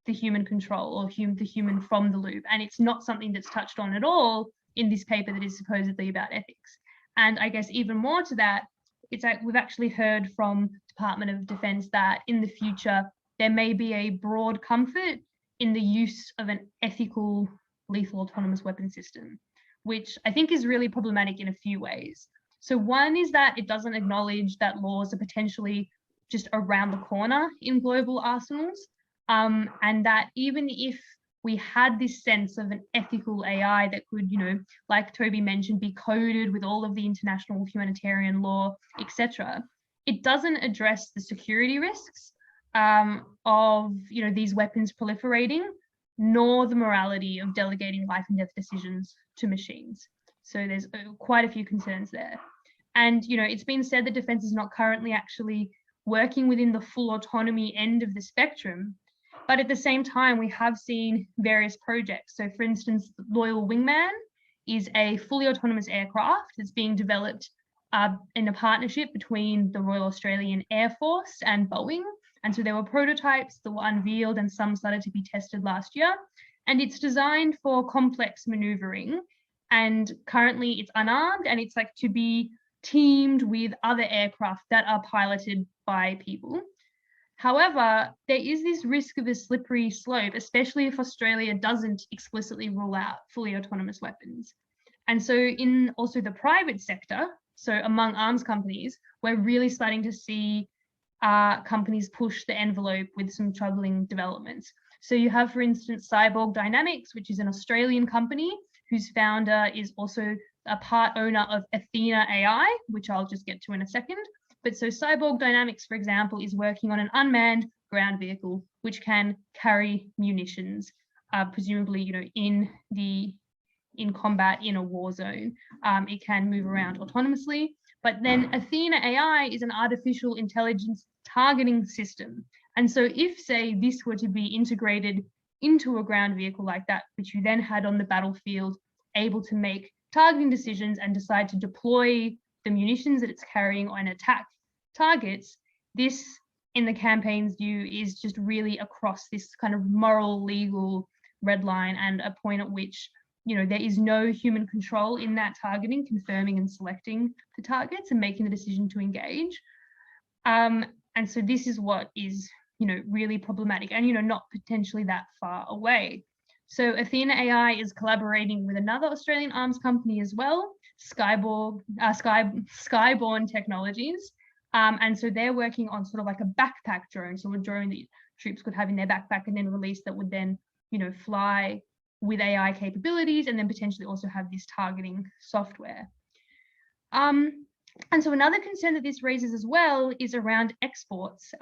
the human control or the human from the loop. And it's not something that's touched on at all in this paper that is supposedly about ethics. And I guess even more to that, it's like we've actually heard from Department of Defence that in the future, there may be a broad comfort in the use of an ethical lethal autonomous weapon system, which I think is really problematic in a few ways. So one is that it doesn't acknowledge that laws are potentially just around the corner in global arsenals, and that even if we had this sense of an ethical AI that could, like Toby mentioned, be coded with all of the international humanitarian law, etc., it doesn't address the security risks of these weapons proliferating, nor the morality of delegating life and death decisions to machines. So there's quite a few concerns there. And it's been said that defence is not currently actually working within the full autonomy end of the spectrum. But at the same time, we have seen various projects. So for instance, the Loyal Wingman is a fully autonomous aircraft that's being developed in a partnership between the Royal Australian Air Force and Boeing. And so there were prototypes that were unveiled and some started to be tested last year. And it's designed for complex maneuvering. And currently it's unarmed and it's like to be teamed with other aircraft that are piloted by people. However, there is this risk of a slippery slope, especially if Australia doesn't explicitly rule out fully autonomous weapons. And so in also the private sector, so among arms companies, we're really starting to see companies push the envelope with some troubling developments. So you have, for instance, Cyborg Dynamics, which is an Australian company whose founder is also a part owner of Athena AI, which I'll just get to in a second. But so Cyborg Dynamics, for example, is working on an unmanned ground vehicle which can carry munitions, presumably, in combat in a war zone. It can move around autonomously. But then Athena AI is an artificial intelligence targeting system. And so if, say, this were to be integrated into a ground vehicle like that, which you then had on the battlefield, able to make targeting decisions and decide to deploy the munitions that it's carrying on attack targets, this, in the campaign's view, is just really across this kind of moral, legal red line, and a point at which there is no human control in that targeting, confirming and selecting the targets and making the decision to engage. And so this is what is really problematic and not potentially that far away. So Athena AI is collaborating with another Australian arms company as well, Skyborn Technologies, And so they're working on sort of like a backpack drone, so a drone that troops could have in their backpack and then release, that would then, fly with AI capabilities and then potentially also have this targeting software. And so another concern that this raises as well is around exports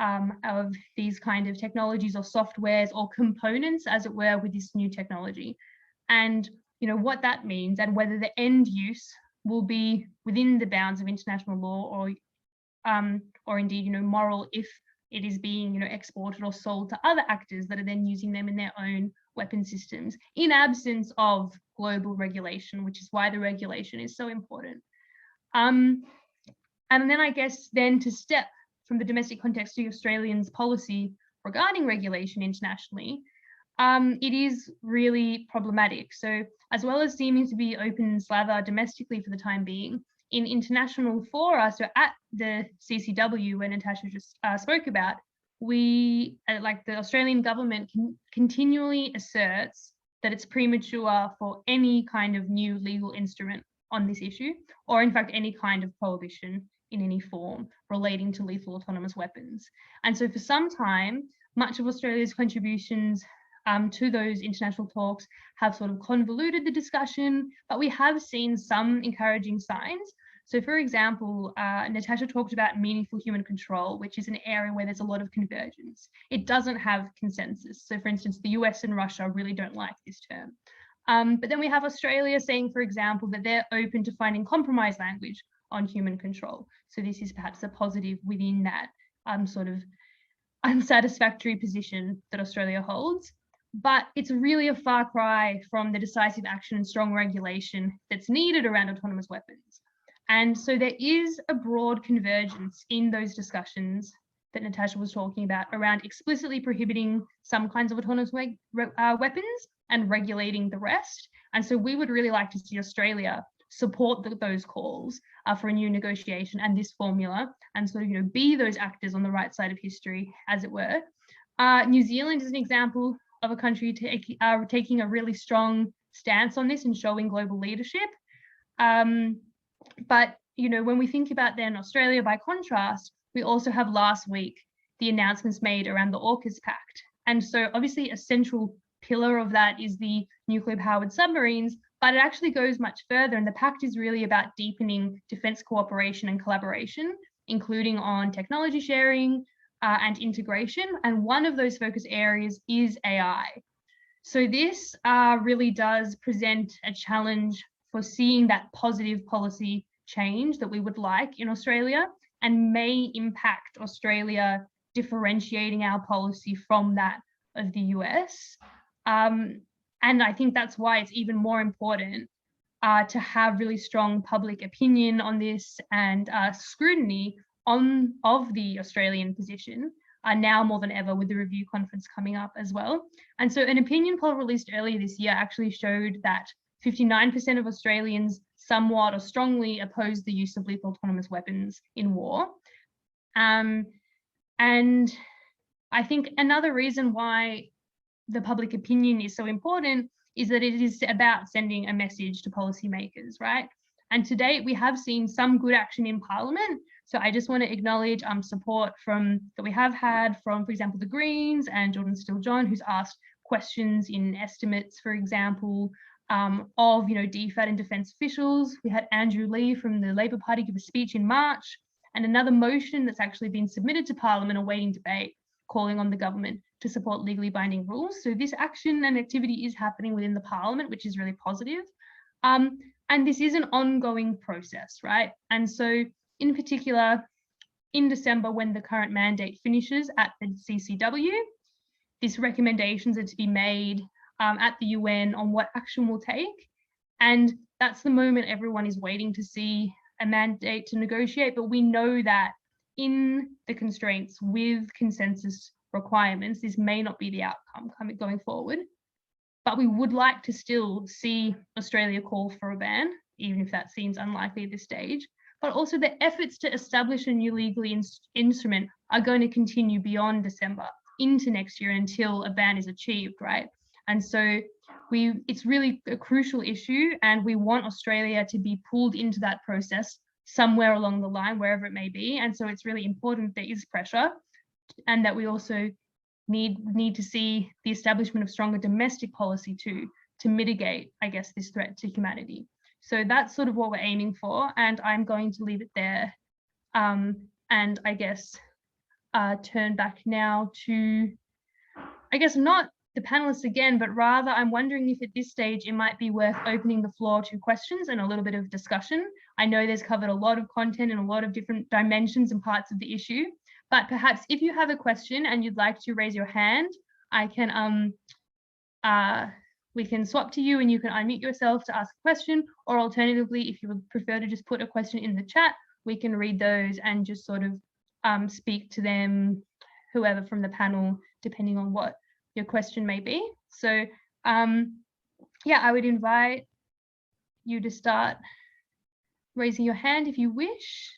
of these kind of technologies or softwares or components, as it were, with this new technology. And what that means, and whether the end use will be within the bounds of international law or indeed moral, if it is being exported or sold to other actors that are then using them in their own weapon systems, in absence of global regulation, which is why the regulation is so important. And then I guess then to step from the domestic context to Australians' policy regarding regulation internationally, it is really problematic. So as well as seeming to be open slather domestically for the time being, in international fora, so at the CCW, where Natasha just spoke about, we, like the Australian government, continually asserts that it's premature for any kind of new legal instrument on this issue, or in fact any kind of prohibition in any form relating to lethal autonomous weapons. And so for some time, much of Australia's contributions to those international talks have sort of convoluted the discussion, but we have seen some encouraging signs. So for example, Natasha talked about meaningful human control, which is an area where there's a lot of convergence. It doesn't have consensus. So for instance, the US and Russia really don't like this term. But then we have Australia saying, for example, that they're open to finding compromise language on human control. So this is perhaps a positive within that sort of unsatisfactory position that Australia holds. But it's really a far cry from the decisive action and strong regulation that's needed around autonomous weapons. And so there is a broad convergence in those discussions that Natasha was talking about around explicitly prohibiting some kinds of autonomous weapons and regulating the rest. And so we would really like to see Australia support those calls for a new negotiation and this formula, and sort of be those actors on the right side of history, as it were. New Zealand is an example of a country taking a really strong stance on this and showing global leadership. But when we think about then Australia, by contrast, we also have last week the announcements made around the AUKUS Pact. And so obviously a central pillar of that is the nuclear powered submarines, but it actually goes much further. And the pact is really about deepening defense cooperation and collaboration, including on technology sharing and integration. And one of those focus areas is AI. So this really does present a challenge for seeing that positive policy change that we would like in Australia, and may impact Australia differentiating our policy from that of the US. And I think that's why it's even more important to have really strong public opinion on this and scrutiny of the Australian position now more than ever, with the review conference coming up as well. And so an opinion poll released earlier this year actually showed that 59% of Australians somewhat or strongly oppose the use of lethal autonomous weapons in war. And I think another reason why the public opinion is so important is that it is about sending a message to policymakers, right? And to date, we have seen some good action in Parliament. So I just want to acknowledge support that we have had from, for example, the Greens and Jordan Steele-John, who's asked questions in estimates, for example, of DFAT and defence officials. We had Andrew Lee from the Labor Party give a speech in March, and another motion that's actually been submitted to Parliament awaiting debate, calling on the government to support legally binding rules. So this action and activity is happening within the Parliament, which is really positive. And this is an ongoing process, right? And so in particular, in December, when the current mandate finishes at the CCW, these recommendations are to be made at the UN on what action we'll take. And that's the moment everyone is waiting to see a mandate to negotiate. But we know that in the constraints with consensus requirements, this may not be the outcome going forward. But we would like to still see Australia call for a ban, even if that seems unlikely at this stage. But also the efforts to establish a new legal instrument are going to continue beyond December into next year until a ban is achieved, right? And so it's really a crucial issue, and we want Australia to be pulled into that process somewhere along the line, wherever it may be. And so it's really important there is pressure, and that we also need to see the establishment of stronger domestic policy to mitigate, I guess, this threat to humanity. So that's sort of what we're aiming for, and I'm going to leave it there. And I guess turn back now to, I guess, not the panelists again, but rather I'm wondering if at this stage it might be worth opening the floor to questions and a little bit of discussion. I know there's covered a lot of content and a lot of different dimensions and parts of the issue, but perhaps if you have a question and you'd like to raise your hand, I can we can swap to you and you can unmute yourself to ask a question, or alternatively, if you would prefer to just put a question in the chat, we can read those and just sort of speak to them, whoever from the panel, depending on what your question may be. So yeah, I would invite you to start raising your hand if you wish.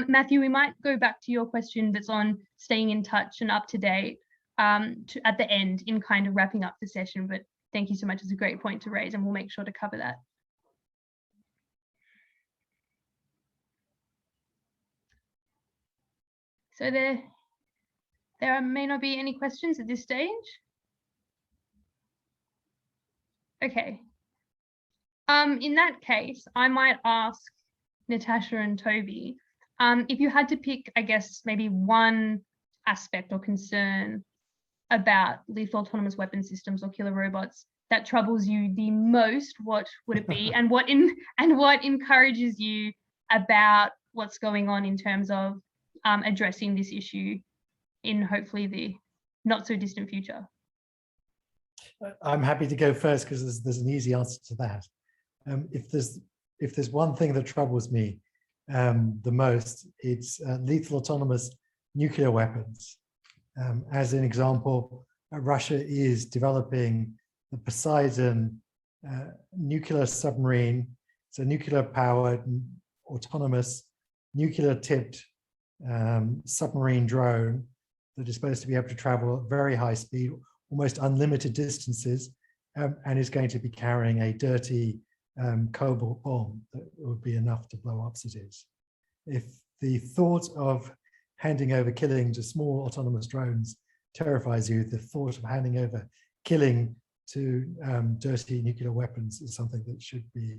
Matthew, we might go back to your question that's on staying in touch and up to date at the end in kind of wrapping up the session, but thank you so much. It's a great point to raise and we'll make sure to cover that. So there may not be any questions at this stage. Okay. In that case, I might ask Natasha and Toby, if you had to pick, I guess, maybe one aspect or concern about lethal autonomous weapon systems or killer robots that troubles you the most, what would it be? and what encourages you about what's going on in terms of addressing this issue in hopefully the not so distant future? I'm happy to go first because there's an easy answer to that. If there's one thing that troubles me the most, it's lethal autonomous nuclear weapons. As an example, Russia is developing the Poseidon nuclear submarine. It's a nuclear-powered, autonomous, nuclear-tipped submarine drone that is supposed to be able to travel at very high speed, almost unlimited distances, and is going to be carrying a dirty cobalt bomb that would be enough to blow up cities. If the thought of handing over killing to small autonomous drones terrifies you, the thought of handing over killing to dirty nuclear weapons is something that should be,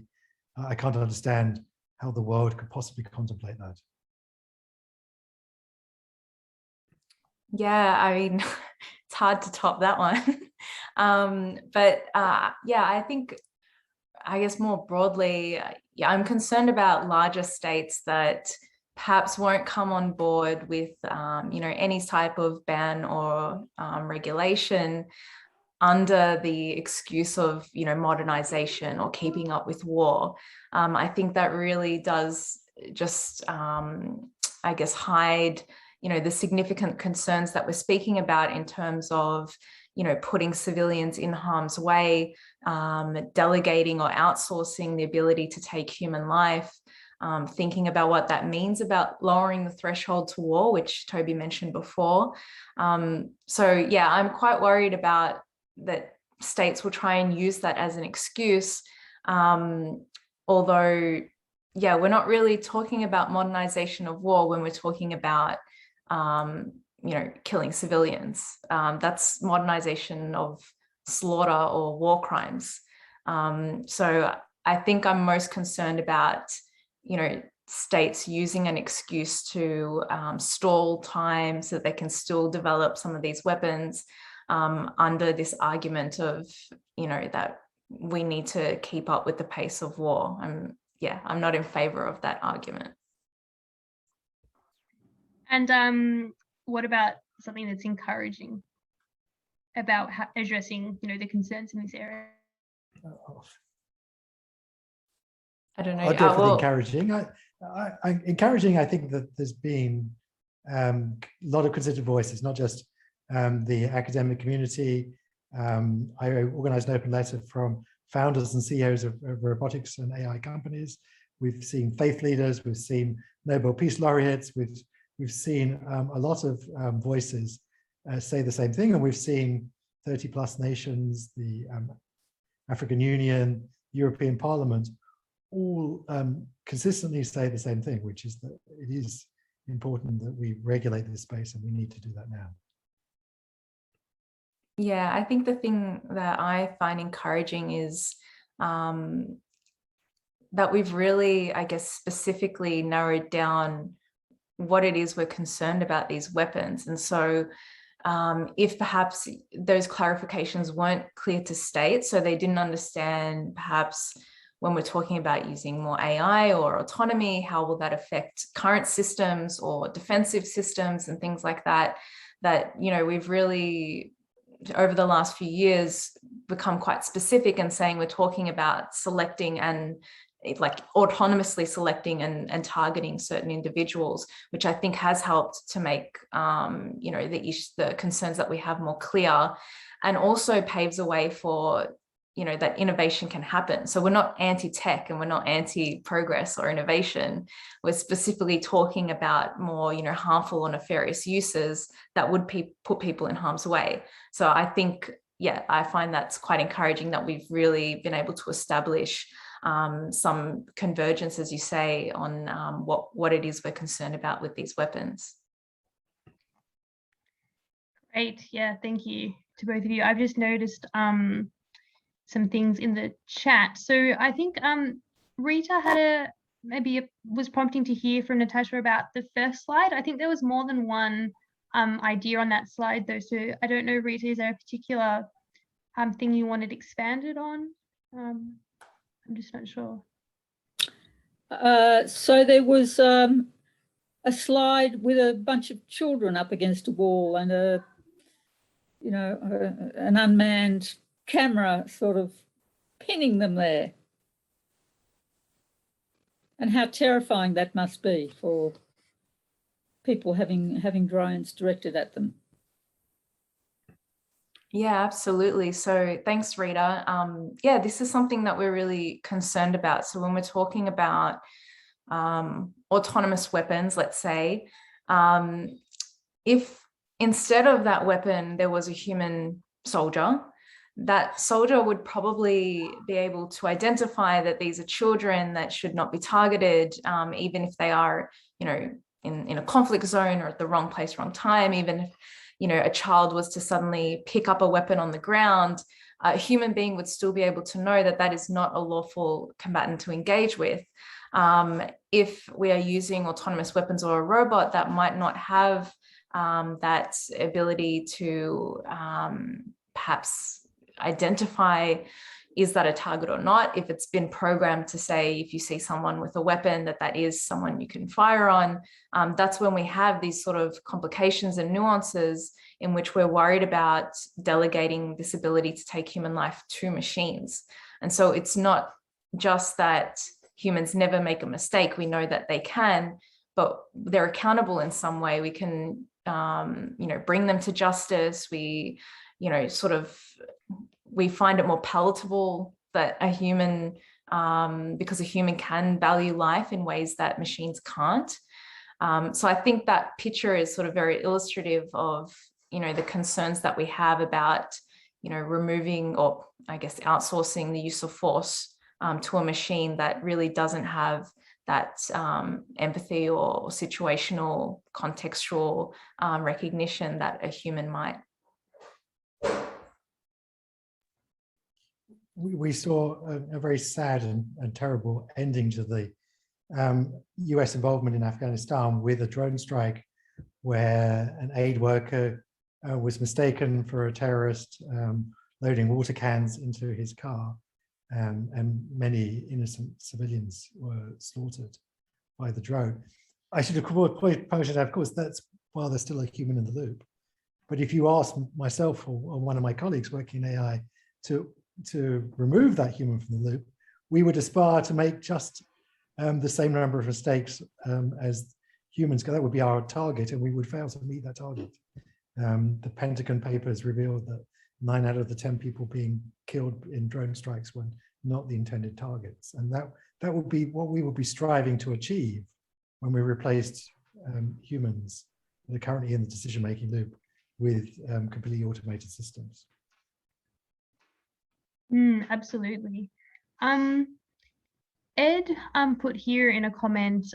I can't understand how the world could possibly contemplate that. Yeah, I mean, it's hard to top that one. Yeah, I think, I guess more broadly, yeah, I'm concerned about larger states that perhaps won't come on board with, you know, any type of ban or regulation under the excuse of, you know, modernization or keeping up with war. I think that really does just, I guess, hide, you know, the significant concerns that we're speaking about in terms of, you know, putting civilians in harm's way, delegating or outsourcing the ability to take human life, thinking about what that means about lowering the threshold to war, which Toby mentioned before. So yeah, I'm quite worried about that states will try and use that as an excuse. Although, yeah, we're not really talking about modernization of war when we're talking about you know, killing civilians. That's modernization of slaughter or war crimes. So I think I'm most concerned about, you know, states using an excuse to stall time so that they can still develop some of these weapons under this argument of, you know, that we need to keep up with the pace of war. Yeah, I'm not in favor of that argument. And what about something that's encouraging about addressing, you know, the concerns in this area? I don't know. I'll go for the encouraging. Encouraging, I think that there's been a lot of considered voices, not just the academic community. I organized an open letter from founders and CEOs of robotics and AI companies. We've seen faith leaders, we've seen Nobel Peace Laureates, we've seen a lot of voices say the same thing, and we've seen 30+ nations, the African Union, European Parliament, all consistently say the same thing, which is that it is important that we regulate this space, and we need to do that now. Yeah, I think the thing that I find encouraging is that we've really, I guess, specifically narrowed down what it is we're concerned about these weapons. And so if perhaps those clarifications weren't clear to state, so they didn't understand perhaps when we're talking about using more AI or autonomy, how will that affect current systems or defensive systems and things like that, that, you know, we've really, over the last few years, become quite specific and saying we're talking about selecting and like autonomously selecting and targeting certain individuals, which I think has helped to make, you know, the concerns that we have more clear, and also paves a way for, you know, that innovation can happen. So we're not anti-tech and we're not anti-progress or innovation. We're specifically talking about more, you know, harmful or nefarious uses that would put people in harm's way. So I think, yeah, I find that's quite encouraging that we've really been able to establish some convergence, as you say, on what it is we're concerned about with these weapons. Great, yeah, thank you to both of you. I've just noticed some things in the chat. So I think Rita had was prompting to hear from Natasha about the first slide. I think there was more than one idea on that slide though. So I don't know, Rita, is there a particular thing you wanted expanded on? I'm just not sure. So there was a slide with a bunch of children up against a wall and an unmanned camera sort of pinning them there. And how terrifying that must be for people having drones directed at them. Yeah, absolutely. So thanks, Rita. Yeah, this is something that we're really concerned about. So when we're talking about autonomous weapons, let's say, if instead of that weapon, there was a human soldier, that soldier would probably be able to identify that these are children that should not be targeted, even if they are, you know, in a conflict zone or at the wrong place, wrong time. Even if, you know, a child was to suddenly pick up a weapon on the ground, a human being would still be able to know that that is not a lawful combatant to engage with. If we are using autonomous weapons or a robot that might not have that ability to perhaps identify, is that a target or not? If it's been programmed to say, if you see someone with a weapon, that is someone you can fire on, that's when we have these sort of complications and nuances in which we're worried about delegating this ability to take human life to machines. And so it's not just that humans never make a mistake. We know that they can, but they're accountable in some way. We can, you know, bring them to justice. We, you know, sort of, we find it more palatable that a human, because a human can value life in ways that machines can't. So I think that picture is sort of very illustrative of, you know, the concerns that we have about, you know, removing, or I guess outsourcing the use of force to a machine that really doesn't have that empathy or situational, contextual recognition that a human might. We saw a very sad and terrible ending to the US involvement in Afghanistan with a drone strike where an aid worker was mistaken for a terrorist loading water cans into his car, and many innocent civilians were slaughtered by the drone. I should have pointed out, of course, that's while there's still a human in the loop. But if you ask myself or one of my colleagues working in AI to remove that human from the loop, we would aspire to make just the same number of mistakes as humans. That would be our target, and we would fail to meet that target. The Pentagon papers revealed that 9 out of the 10 people being killed in drone strikes were not the intended targets. And that would be what we would be striving to achieve when we replaced humans that are currently in the decision-making loop with completely automated systems. Absolutely. Ed put here in a comment,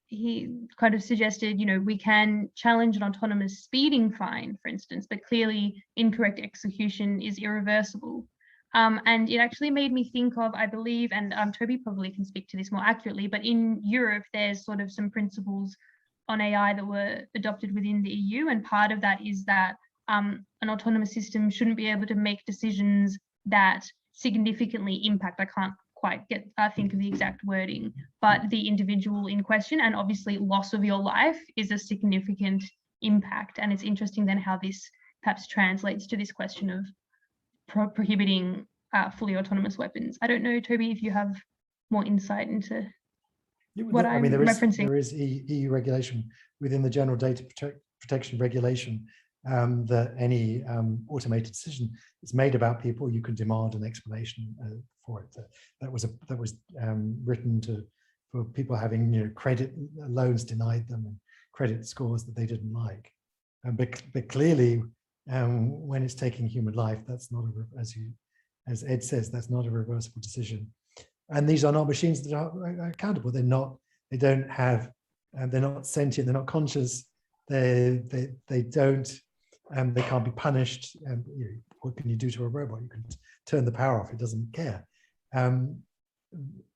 he kind of suggested, we can challenge an autonomous speeding fine, for instance, but clearly incorrect execution is irreversible. And it actually made me think of, I believe, and Toby probably can speak to this more accurately, but in Europe, there's sort of some principles on AI that were adopted within the EU. And part of that is that an autonomous system shouldn't be able to make decisions that significantly impact, I can't quite think of the exact wording, but the individual in question. And obviously loss of your life is a significant impact. And it's interesting then how this perhaps translates to this question of prohibiting fully autonomous weapons. I don't know, Toby, if you have more insight into what I'm referencing. There is EU regulation within the General Data Protection Regulation that any automated decision is made about people, you can demand an explanation for it. That was written for people having credit loans denied them and credit scores that they didn't like. But clearly, when it's taking human life, that's not as Ed says, that's not a reversible decision. And these are not machines that are accountable. They're not sentient. They're not conscious. They don't. They can't be punished. What can you do to a robot? You can turn the power off. It doesn't care.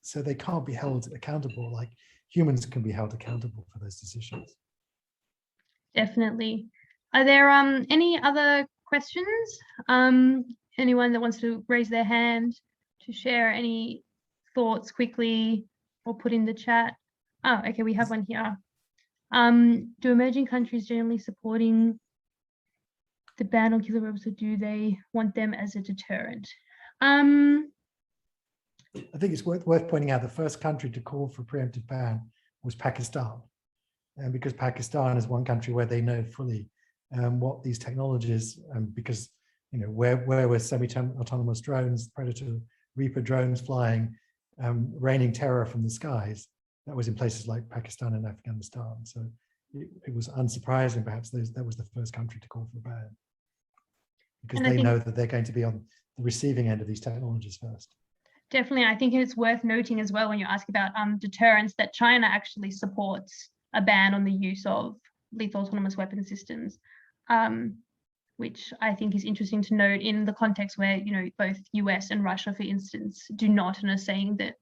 So they can't be held accountable like humans can be held accountable for those decisions. Definitely. Are there any other questions? Anyone that wants to raise their hand to share any thoughts quickly or put in the chat? Oh, okay, we have one here. Do emerging countries generally supporting the ban on killer robots, or do they want them as a deterrent? I think it's worth pointing out the first country to call for a preemptive ban was Pakistan. And because Pakistan is one country where they know fully what these technologies, because where were semi-autonomous drones, Predator, Reaper drones flying, raining terror from the skies, that was in places like Pakistan and Afghanistan. So it was unsurprising, perhaps, that was the first country to call for a ban, because they know that they're going to be on the receiving end of these technologies first. Definitely. I think it's worth noting as well, when you ask about deterrence, that China actually supports a ban on the use of lethal autonomous weapon systems, which I think is interesting to note in the context where, both US and Russia, for instance, do not, and are saying that,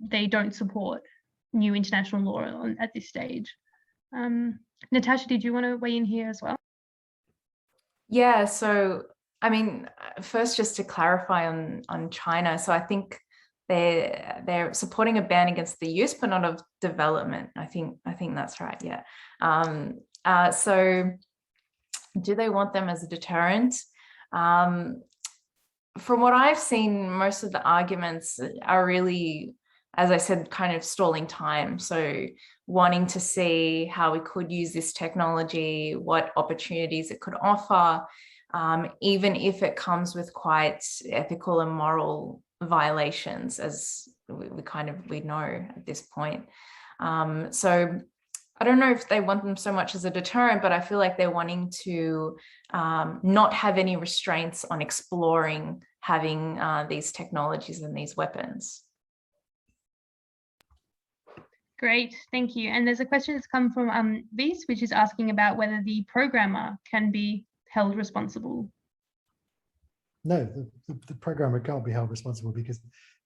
they don't support new international law at this stage. Natasha, did you want to weigh in here as well? Yeah, so I mean, first, just to clarify on China, so I think they're supporting a ban against the use, but not of development. I think that's right. Yeah. So, do they want them as a deterrent? From what I've seen, most of the arguments are really, as I said, kind of stalling time. So, wanting to see how we could use this technology, what opportunities it could offer. Even if it comes with quite ethical and moral violations, as we know at this point. So I don't know if they want them so much as a deterrent, but I feel like they're wanting to not have any restraints on exploring having these technologies and these weapons. Great, thank you. And there's a question that's come from Vis, which is asking about whether the programmer can be held responsible. No, the programmer can't be held responsible, because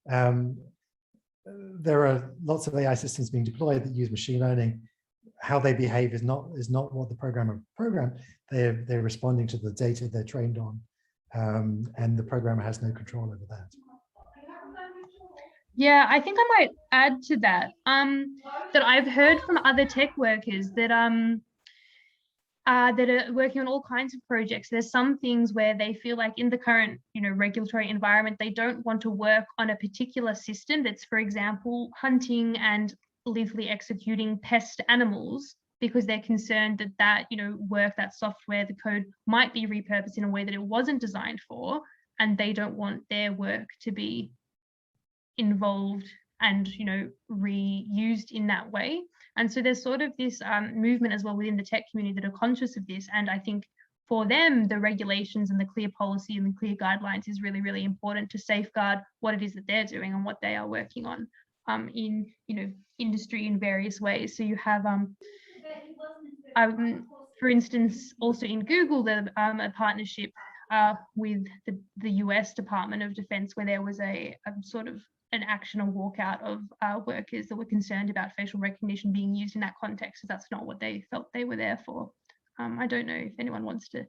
there are lots of AI systems being deployed that use machine learning. How they behave is not what the programmer programmed. They're responding to the data they're trained on, and the programmer has no control over that. Yeah, I think I might add to that, that I've heard from other tech workers that that are working on all kinds of projects. There's some things where they feel like in the current, regulatory environment, they don't want to work on a particular system that's, for example, hunting and lethally executing pest animals, because they're concerned that work, that software, the code might be repurposed in a way that it wasn't designed for, and they don't want their work to be involved and reused in that way. And so there's sort of this movement as well within the tech community that are conscious of this. And I think for them, the regulations and the clear policy and the clear guidelines is really, really important to safeguard what it is that they're doing and what they are working on in, industry in various ways. So you have, for instance, also in Google, there's a partnership with the US Department of Defense, where there was a sort of an action or walkout of workers that were concerned about facial recognition being used in that context, because that's not what they felt they were there for. I don't know if anyone wants to.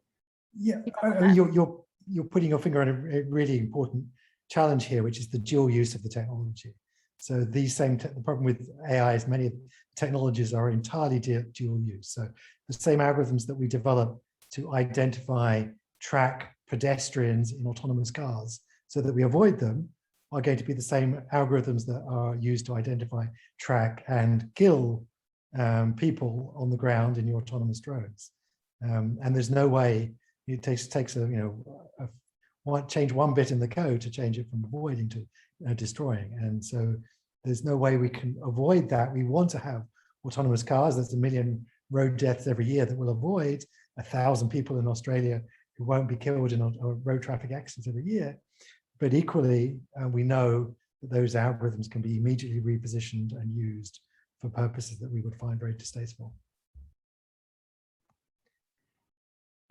Yeah, I mean, you're putting your finger on a really important challenge here, which is the dual use of the technology. So the problem with AI is many technologies are entirely dual use. So the same algorithms that we develop to identify, track pedestrians in autonomous cars so that we avoid them are going to be the same algorithms that are used to identify, track, and kill people on the ground in your autonomous drones. And there's no way it takes change one bit in the code to change it from avoiding to destroying. And so there's no way we can avoid that. We want to have autonomous cars. There's 1 million road deaths every year that will avoid 1,000 people in Australia who won't be killed in road traffic accidents every year. But equally, we know that those algorithms can be immediately repositioned and used for purposes that we would find very distasteful.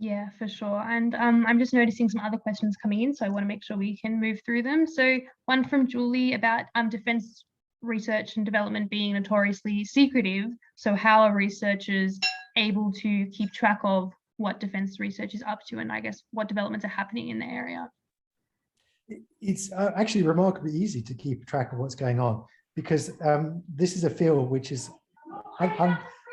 Yeah, for sure. And I'm just noticing some other questions coming in, so I want to make sure we can move through them. So one from Julie about defense research and development being notoriously secretive. So how are researchers able to keep track of what defense research is up to, and I guess what developments are happening in the area? It's actually remarkably easy to keep track of what's going on, because this is a field which is,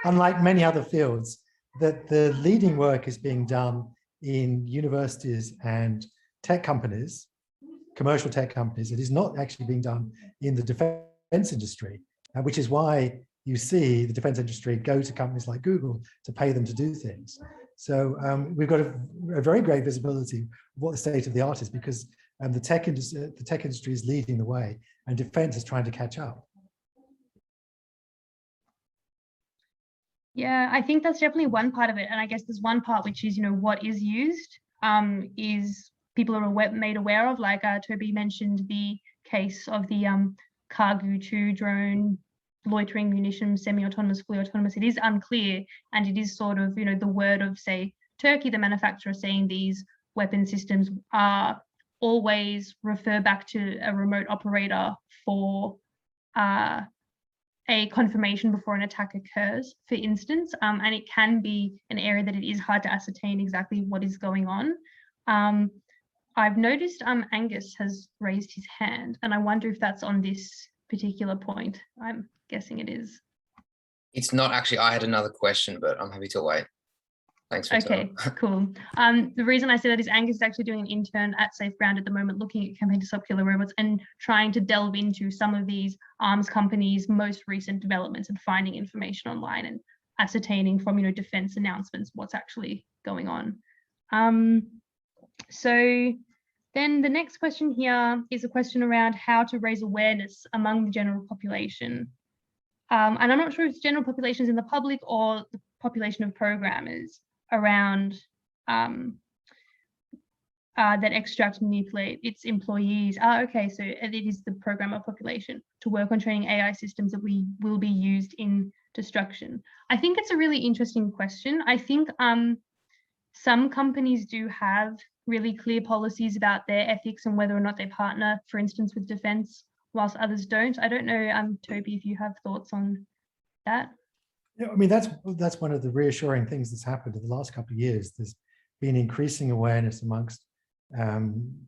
unlike many other fields, that the leading work is being done in universities and tech companies, commercial tech companies. It is not actually being done in the defense industry, which is why you see the defense industry go to companies like Google to pay them to do things. So we've got a very great visibility of what the state of the art is, because the tech industry is leading the way and defense is trying to catch up. Yeah, I think that's definitely one part of it. And I guess there's one part which is, what is used is people are made aware of, like Toby mentioned the case of the Cargo 2 drone, loitering munition, semi-autonomous, fully autonomous. It is unclear, and it is sort of, the word of, say, Turkey, the manufacturer, saying these weapon systems are always refer back to a remote operator for a confirmation before an attack occurs, for instance, and it can be an area that it is hard to ascertain exactly what is going on. I've noticed Angus has raised his hand, and I wonder if that's on this particular point. I'm guessing it is. It's not actually. I had another question, but I'm happy to wait. Thanks for Okay, cool. The reason I say that is Angus is actually doing an intern at SafeGround at the moment, looking at campaign to stop killer robots and trying to delve into some of these arms companies' most recent developments and finding information online and ascertaining from defense announcements what's actually going on. So then the next question here is a question around how to raise awareness among the general population. And I'm not sure if it's general populations in the public or the population of programmers around that extract and manipulate its employees. Okay, so it is the programmer population to work on training AI systems that will be used in destruction. I think it's a really interesting question. I think some companies do have really clear policies about their ethics and whether or not they partner, for instance, with defense, whilst others don't. I don't know, Toby, if you have thoughts on that. Yeah, I mean, that's one of the reassuring things that's happened in the last couple of years. There's been increasing awareness amongst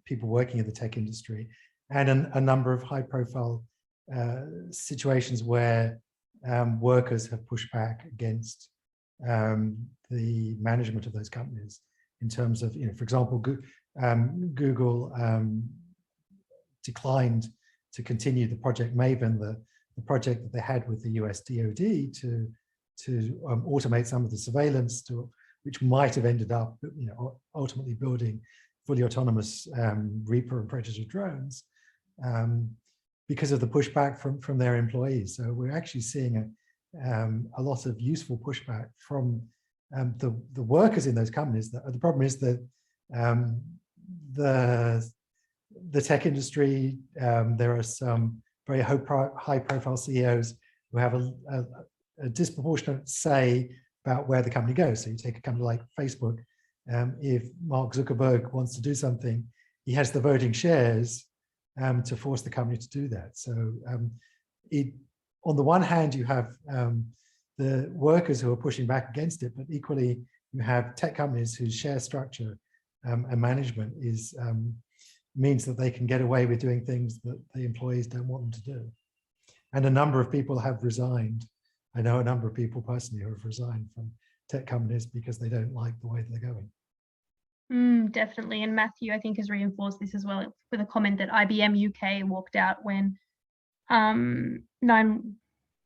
people working in the tech industry, and a number of high-profile situations where workers have pushed back against the management of those companies in terms of, for example, Google declined to continue the Project Maven, the project that they had with the US DoD to automate some of the surveillance, which might have ended up, ultimately building fully autonomous Reaper and Predator drones, because of the pushback from their employees. So we're actually seeing a lot of useful pushback from the workers in those companies, the problem is that the tech industry, there are some very high profile CEOs who have a disproportionate say about where the company goes. So you take a company like Facebook, if Mark Zuckerberg wants to do something, he has the voting shares to force the company to do that. So on the one hand, you have the workers who are pushing back against it, but equally you have tech companies whose share structure and management means that they can get away with doing things that the employees don't want them to do. And a number of people have resigned. I know a number of people personally who have resigned from tech companies because they don't like the way they're going. Definitely. And Matthew, I think, has reinforced this as well with a comment that IBM UK walked out when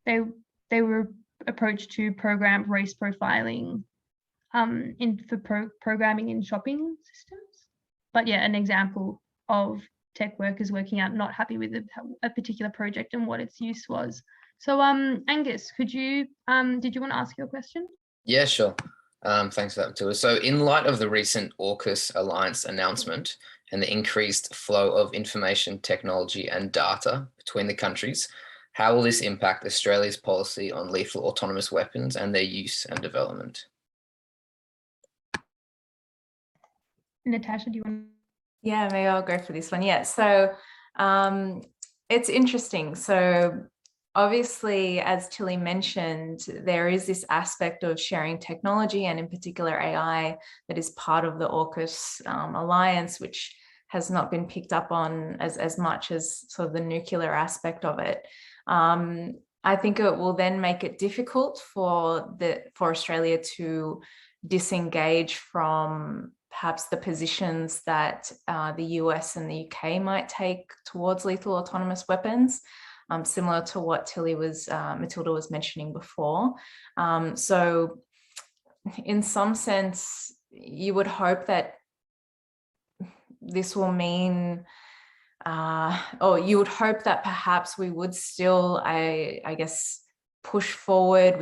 they were approached to program race profiling for programming in shopping systems. But yeah, an example of tech workers working out not happy with a particular project and what its use was. So Angus, did you want to ask your question? Yeah, sure. Thanks for that, Matilda. So in light of the recent AUKUS Alliance announcement and the increased flow of information, technology and data between the countries, how will this impact Australia's policy on lethal autonomous weapons and their use and development? Natasha, do you want to? Yeah, maybe I'll go for this one. Yeah, so it's interesting. So obviously, as Tilly mentioned, there is this aspect of sharing technology and in particular AI that is part of the AUKUS alliance, which has not been picked up on as much as sort of the nuclear aspect of it. I think it will then make it difficult for Australia to disengage from perhaps the positions that the US and the UK might take towards lethal autonomous weapons, similar to what Matilda was mentioning before. So in some sense, you would hope that this will mean, or you would hope that perhaps we would still, I guess, push forward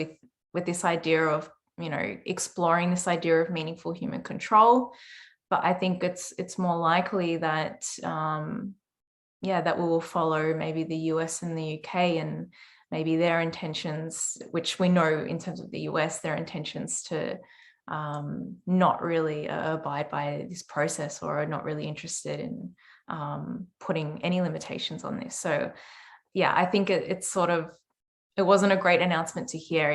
with this idea of, exploring this idea of meaningful human control. But I think it's more likely that, that we will follow maybe the US and the UK and maybe their intentions, which we know in terms of the US, their intentions to not really abide by this process or are not really interested in putting any limitations on this. So yeah, I think it wasn't a great announcement to hear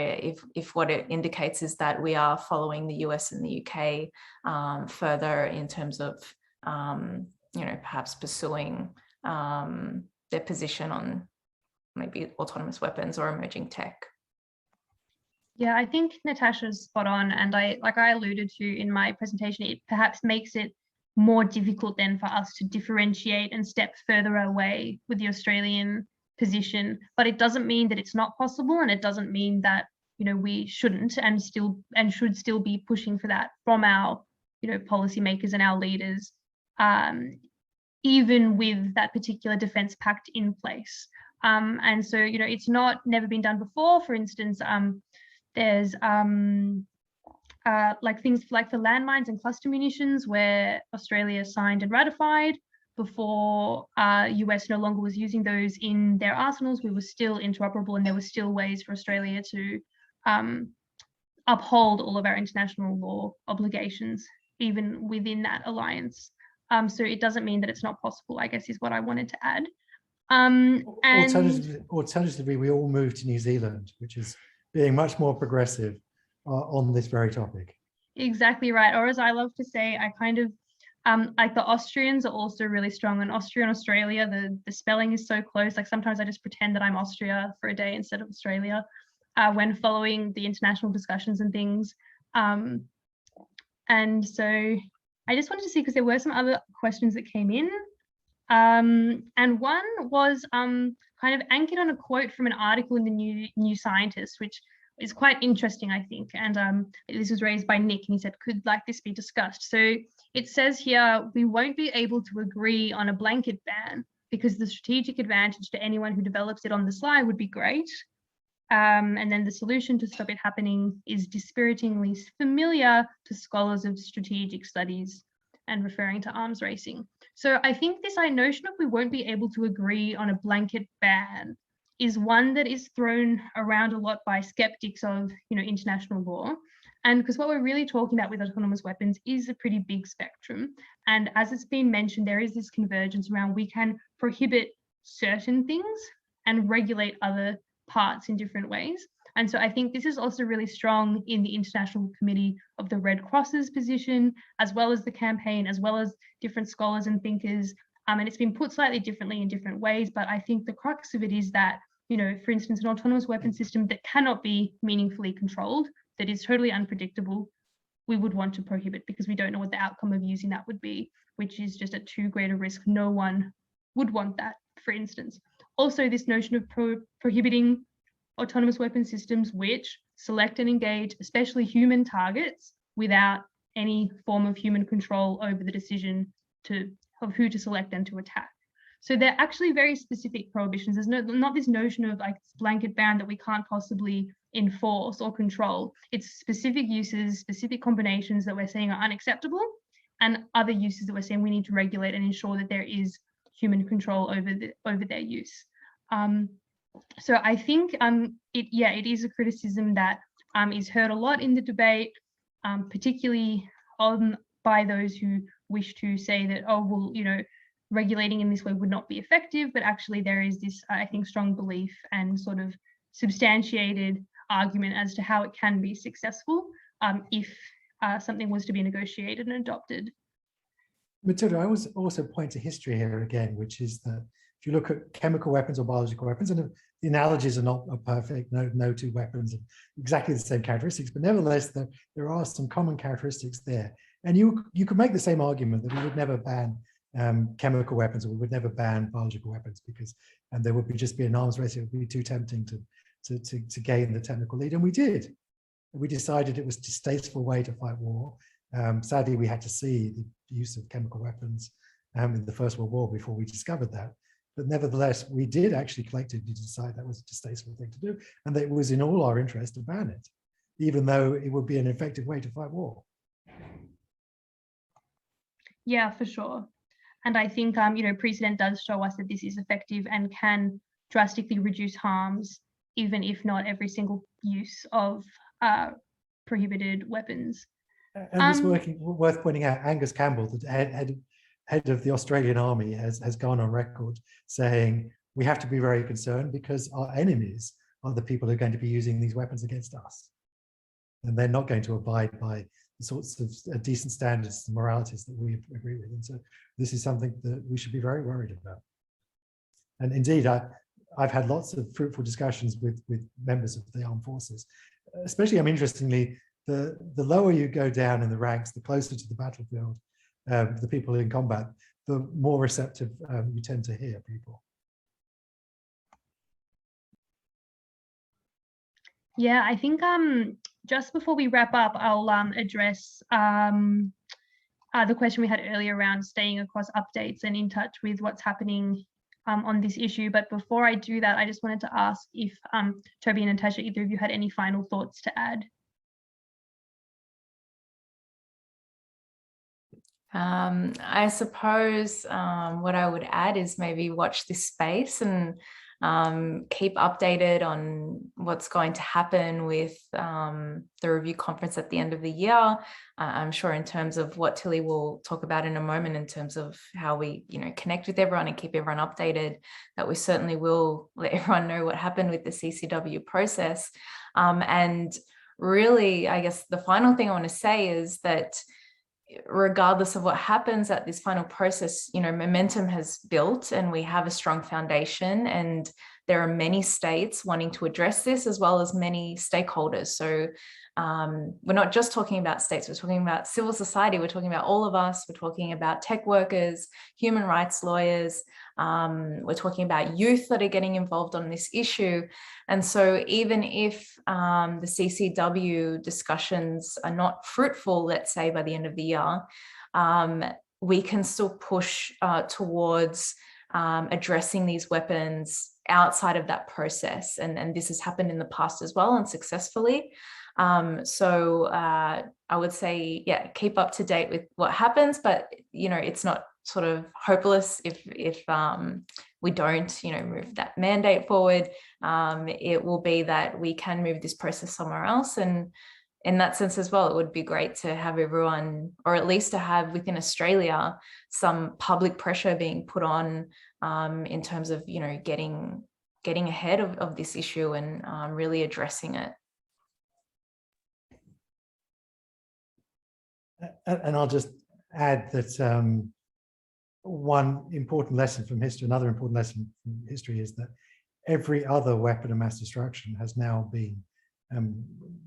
if what it indicates is that we are following the US and the UK further in terms of, perhaps pursuing their position on maybe autonomous weapons or emerging tech. Yeah, I think Natasha's spot on. And like I alluded to in my presentation, it perhaps makes it more difficult then for us to differentiate and step further away with the Australian position, but it doesn't mean that it's not possible, and it doesn't mean that we shouldn't and should still be pushing for that from our policymakers and our leaders, even with that particular defence pact in place. And so it's never been done before. For instance, there's like things like for landmines and cluster munitions, where Australia signed and ratified. Before US no longer was using those in their arsenals, we were still interoperable, and there were still ways for Australia to uphold all of our international law obligations, even within that alliance. So it doesn't mean that it's not possible, I guess, is what I wanted to add. Alternatively, we all moved to New Zealand, which is being much more progressive on this very topic. Exactly right. Or as I love to say, I kind of like the Austrians are also really strong. In Austria and Australia, the spelling is so close. Like sometimes I just pretend that I'm Austria for a day instead of Australia when following the international discussions and things. And so I just wanted to see, because there were some other questions that came in. And one was kind of anchored on a quote from an article in the New Scientist, which is quite interesting, I think. And this was raised by Nick, and he said, could like this be discussed? So it says here, we won't be able to agree on a blanket ban because the strategic advantage to anyone who develops it on the sly would be great. And then the solution to stop it happening is dispiritingly familiar to scholars of strategic studies and referring to arms racing. So I think this notion of we won't be able to agree on a blanket ban is one that is thrown around a lot by skeptics of, international law. And because what we're really talking about with autonomous weapons is a pretty big spectrum. And as it's been mentioned, there is this convergence around we can prohibit certain things and regulate other parts in different ways. And so I think this is also really strong in the International Committee of the Red Cross's position, as well as the campaign, as well as different scholars and thinkers. And it's been put slightly differently in different ways, but I think the crux of it is that, for instance, an autonomous weapon system that cannot be meaningfully controlled, that is totally unpredictable, we would want to prohibit because we don't know what the outcome of using that would be, which is just at too great a risk. No one would want that, for instance. Also, this notion of prohibiting autonomous weapon systems which select and engage, especially human targets, without any form of human control over the decision of who to select and to attack. So they're actually very specific prohibitions. There's not this notion of like blanket ban that we can't possibly enforce or control. It's specific uses, specific combinations that we're saying are unacceptable, and other uses that we're saying we need to regulate and ensure that there is human control over their use. So I think it is a criticism that is heard a lot in the debate, particularly by those who wish to say that, oh, well, regulating in this way would not be effective, but actually there is this, I think, strong belief and sort of substantiated argument as to how it can be successful if something was to be negotiated and adopted. Matilda, I also point to history here again, which is that if you look at chemical weapons or biological weapons, and the analogies are not perfect, no two weapons have exactly the same characteristics, but nevertheless, there are some common characteristics there. And you could make the same argument that we would never ban chemical weapons, or we would never ban biological weapons, because there would just be an arms race. It would be too tempting to gain the technical lead, and we did. We decided it was a distasteful way to fight war. Sadly, we had to see the use of chemical weapons in the First World War before we discovered that. But nevertheless, we did actually collectively decide that was a distasteful thing to do, and that it was in all our interest to ban it, even though it would be an effective way to fight war. Yeah, for sure. And I think, precedent does show us that this is effective and can drastically reduce harms, even if not every single use of prohibited weapons. And it's worth pointing out, Angus Campbell, the head of the Australian Army, has gone on record saying we have to be very concerned because our enemies are the people who are going to be using these weapons against us. And they're not going to abide by the sorts of decent standards and moralities that we agree with. And so this is something that we should be very worried about. And indeed, I've had lots of fruitful discussions with members of the armed forces, especially, interestingly, the lower you go down in the ranks, the closer to the battlefield, the people in combat, the more receptive you tend to hear people. Yeah, I think just before we wrap up, I'll address the question we had earlier around staying across updates and in touch with what's happening on this issue. But before I do that, I just wanted to ask if Toby and Natasha, either of you had any final thoughts to add? I suppose what I would add is maybe watch this space and keep updated on what's going to happen with the review conference at the end of the year. I'm sure in terms of what Tilly will talk about in a moment, in terms of how we, connect with everyone and keep everyone updated, that we certainly will let everyone know what happened with the CCW process. And really, I guess the final thing I want to say is that regardless of what happens at this final process, momentum has built and we have a strong foundation, and there are many states wanting to address this, as well as many stakeholders. So we're not just talking about states, we're talking about civil society, we're talking about all of us, we're talking about tech workers, human rights lawyers, we're talking about youth that are getting involved on this issue. And so even if the CCW discussions are not fruitful, let's say by the end of the year, we can still push towards addressing these weapons outside of that process. And this has happened in the past as well, and successfully. So I would say, yeah, keep up to date with what happens, but, you know, it's not sort of hopeless if we don't, you know, move that mandate forward. It will be that we can move this process somewhere else. And in that sense as well, it would be great to have everyone, or at least to have within Australia, some public pressure being put on in terms of, you know, getting ahead of this issue and really addressing it. And I'll just add that one important lesson from history, another important lesson from history, is that every other weapon of mass destruction has now been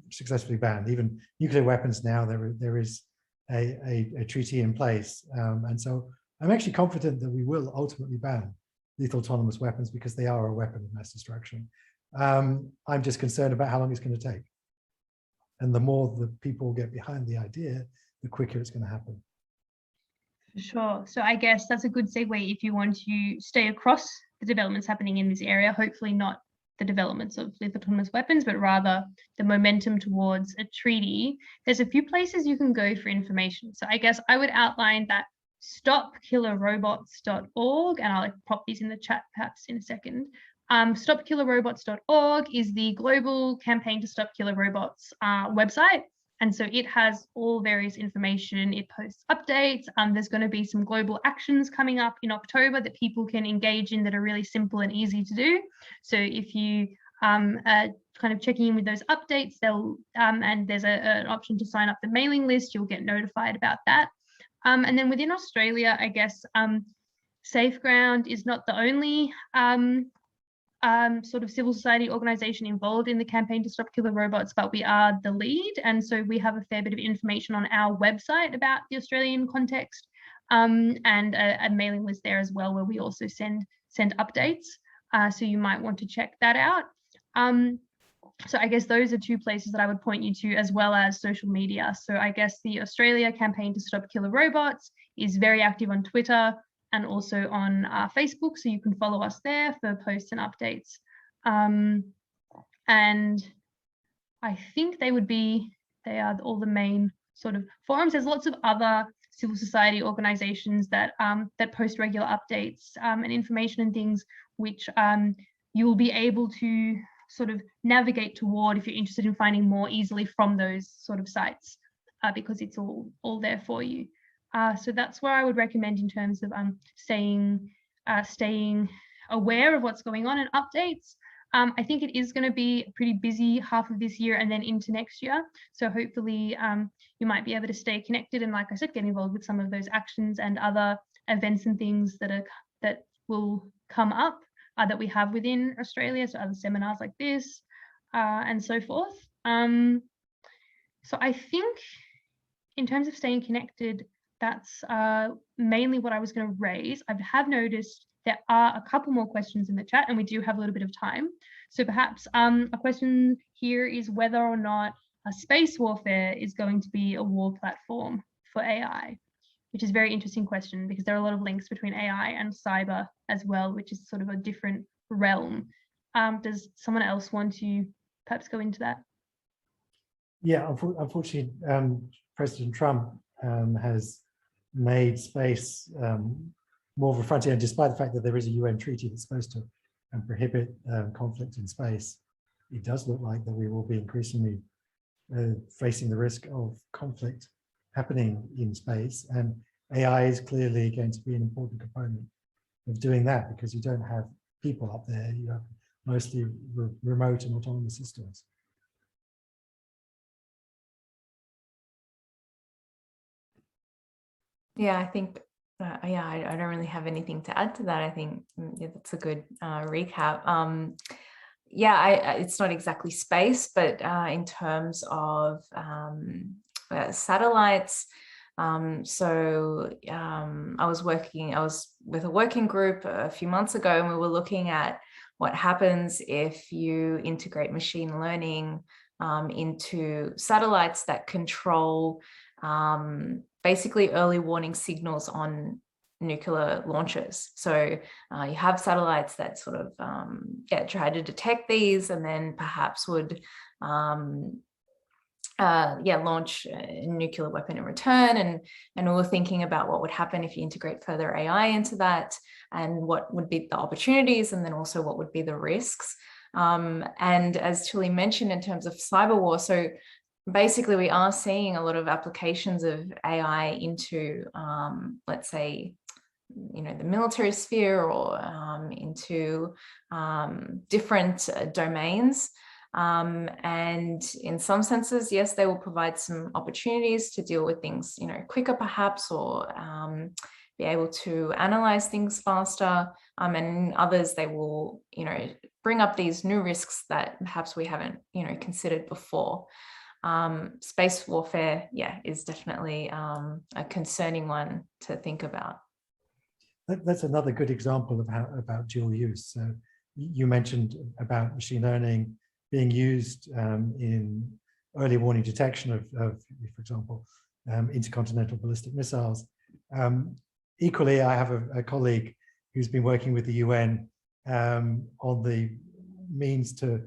successfully banned. Even nuclear weapons now, there is a treaty in place. And so I'm actually confident that we will ultimately ban lethal autonomous weapons because they are a weapon of mass destruction. I'm just concerned about how long it's going to take. And the more the people get behind the idea, the quicker it's going to happen. Sure. So I guess that's a good segue if you want to stay across the developments happening in this area, hopefully not the developments of lethal autonomous weapons, but rather the momentum towards a treaty. There's a few places you can go for information. So I guess I would outline that stopkillerrobots.org, and I'll pop these in the chat perhaps in a second. Stopkillerrobots.org is the global campaign to stop killer robots website. And so it has all various information. It posts updates. There's going to be some global actions coming up in October that people can engage in that are really simple and easy to do. So if you are kind of checking in with those updates, they'll and there's an option to sign up the mailing list, you'll get notified about that. And then within Australia, I guess SafeGround is not the only sort of civil society organisation involved in the campaign to stop killer robots, but we are the lead, and so we have a fair bit of information on our website about the Australian context, and a mailing list there as well, where we also send updates. So you might want to check that out. So I guess those are two places that I would point you to, as well as social media. So I guess the Australia campaign to stop killer robots is very active on Twitter and also on Facebook, so you can follow us there for posts and updates. And I think they are all the main sort of forums. There's lots of other civil society organizations that post regular updates and information and things, which you will be able to sort of navigate toward if you're interested in finding more easily from those sort of sites, because it's all there for you. So that's where I would recommend in terms of staying aware of what's going on and updates. I think it is going to be a pretty busy half of this year and then into next year. So hopefully you might be able to stay connected and, like I said, get involved with some of those actions and other events and things that will come up that we have within Australia. So other seminars like this and so forth. So I think in terms of staying connected, that's mainly what I was going to raise. I have noticed there are a couple more questions in the chat, and we do have a little bit of time. So perhaps a question here is whether or not space warfare is going to be a war platform for AI, which is a very interesting question because there are a lot of links between AI and cyber as well, which is sort of a different realm. Does someone else want to perhaps go into that? Yeah, unfortunately, President Trump has made space more of a frontier, and despite the fact that there is a UN treaty that's supposed to prohibit conflict in space, it does look like that we will be increasingly facing the risk of conflict happening in space, and AI is clearly going to be an important component of doing that, because you don't have people up there, you have mostly remote and autonomous systems. Yeah, I think, I don't really have anything to add to that. I think that's a good recap. It's not exactly space, but in terms of satellites, I was with a working group a few months ago, and we were looking at what happens if you integrate machine learning into satellites that control basically early warning signals on nuclear launches. So you have satellites that sort of try to detect these, and then perhaps would launch a nuclear weapon in return. And we were thinking about what would happen if you integrate further AI into that, and what would be the opportunities, and then also what would be the risks. And as Tilly mentioned, in terms of cyber war, so basically we are seeing a lot of applications of AI into, let's say, the military sphere, or into different domains. And in some senses, yes, they will provide some opportunities to deal with things, quicker perhaps, or be able to analyze things faster. And in others, they will, bring up these new risks that perhaps we haven't, considered before. Space warfare, is definitely a concerning one to think about. That's another good example of about dual use. So you mentioned about machine learning being used in early warning detection of for example, intercontinental ballistic missiles. Equally, I have a colleague who's been working with the UN on the means to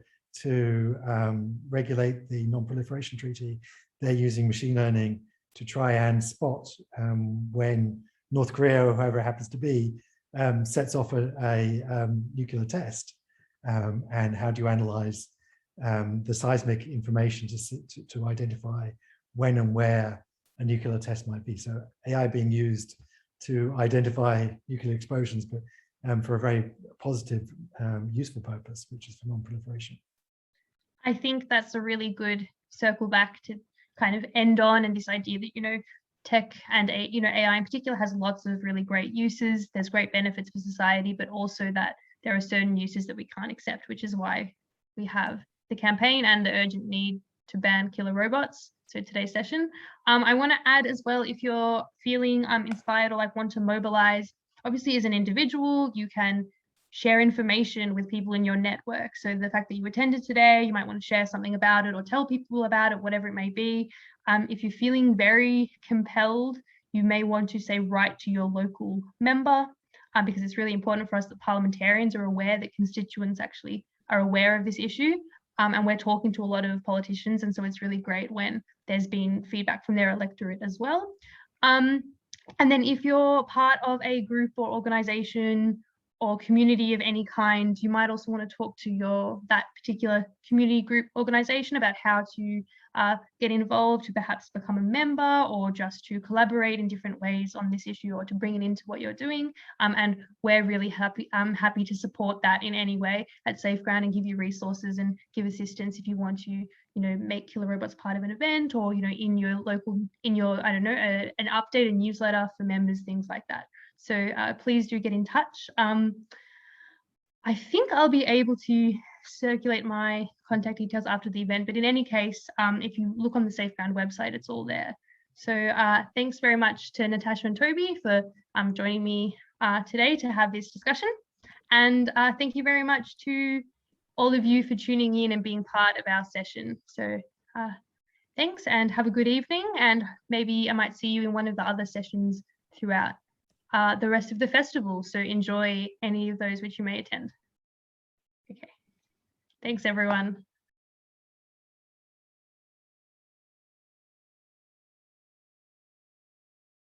regulate the Non-Proliferation Treaty. They're using machine learning to try and spot when North Korea, or whoever it happens to be, sets off a nuclear test. And how do you analyze the seismic information to identify when and where a nuclear test might be? So AI being used to identify nuclear explosions, but for a very positive, useful purpose, which is for non-proliferation. I think that's a really good circle back to kind of end on, and this idea that, tech and AI in particular has lots of really great uses. There's great benefits for society, but also that there are certain uses that we can't accept, which is why we have the campaign and the urgent need to ban killer robots. So today's session. I want to add as well, if you're feeling inspired or want to mobilize, obviously as an individual, you can share information with people in your network. So the fact that you attended today, you might want to share something about it or tell people about it, whatever it may be. If you're feeling very compelled, you may want to say write to your local member, because it's really important for us that parliamentarians are aware that constituents actually are aware of this issue. And we're talking to a lot of politicians, and so it's really great when there's been feedback from their electorate as well. And then if you're part of a group or organization or community of any kind, you might also want to talk to that particular community group organization about how to get involved, to perhaps become a member, or just to collaborate in different ways on this issue, or to bring it into what you're doing. And we're really happy to support that in any way at SafeGround, and give you resources and give assistance if you want to, make killer robots part of an event, or in your local, I don't know, an update, a newsletter for members, things like that. So please do get in touch. I think I'll be able to circulate my contact details after the event, but in any case, if you look on the SafeGround website, it's all there. So thanks very much to Natasha and Toby for joining me today to have this discussion. And thank you very much to all of you for tuning in and being part of our session. So thanks, and have a good evening. And maybe I might see you in one of the other sessions throughout the rest of the festival. So enjoy any of those which you may attend. Okay. Thanks, everyone.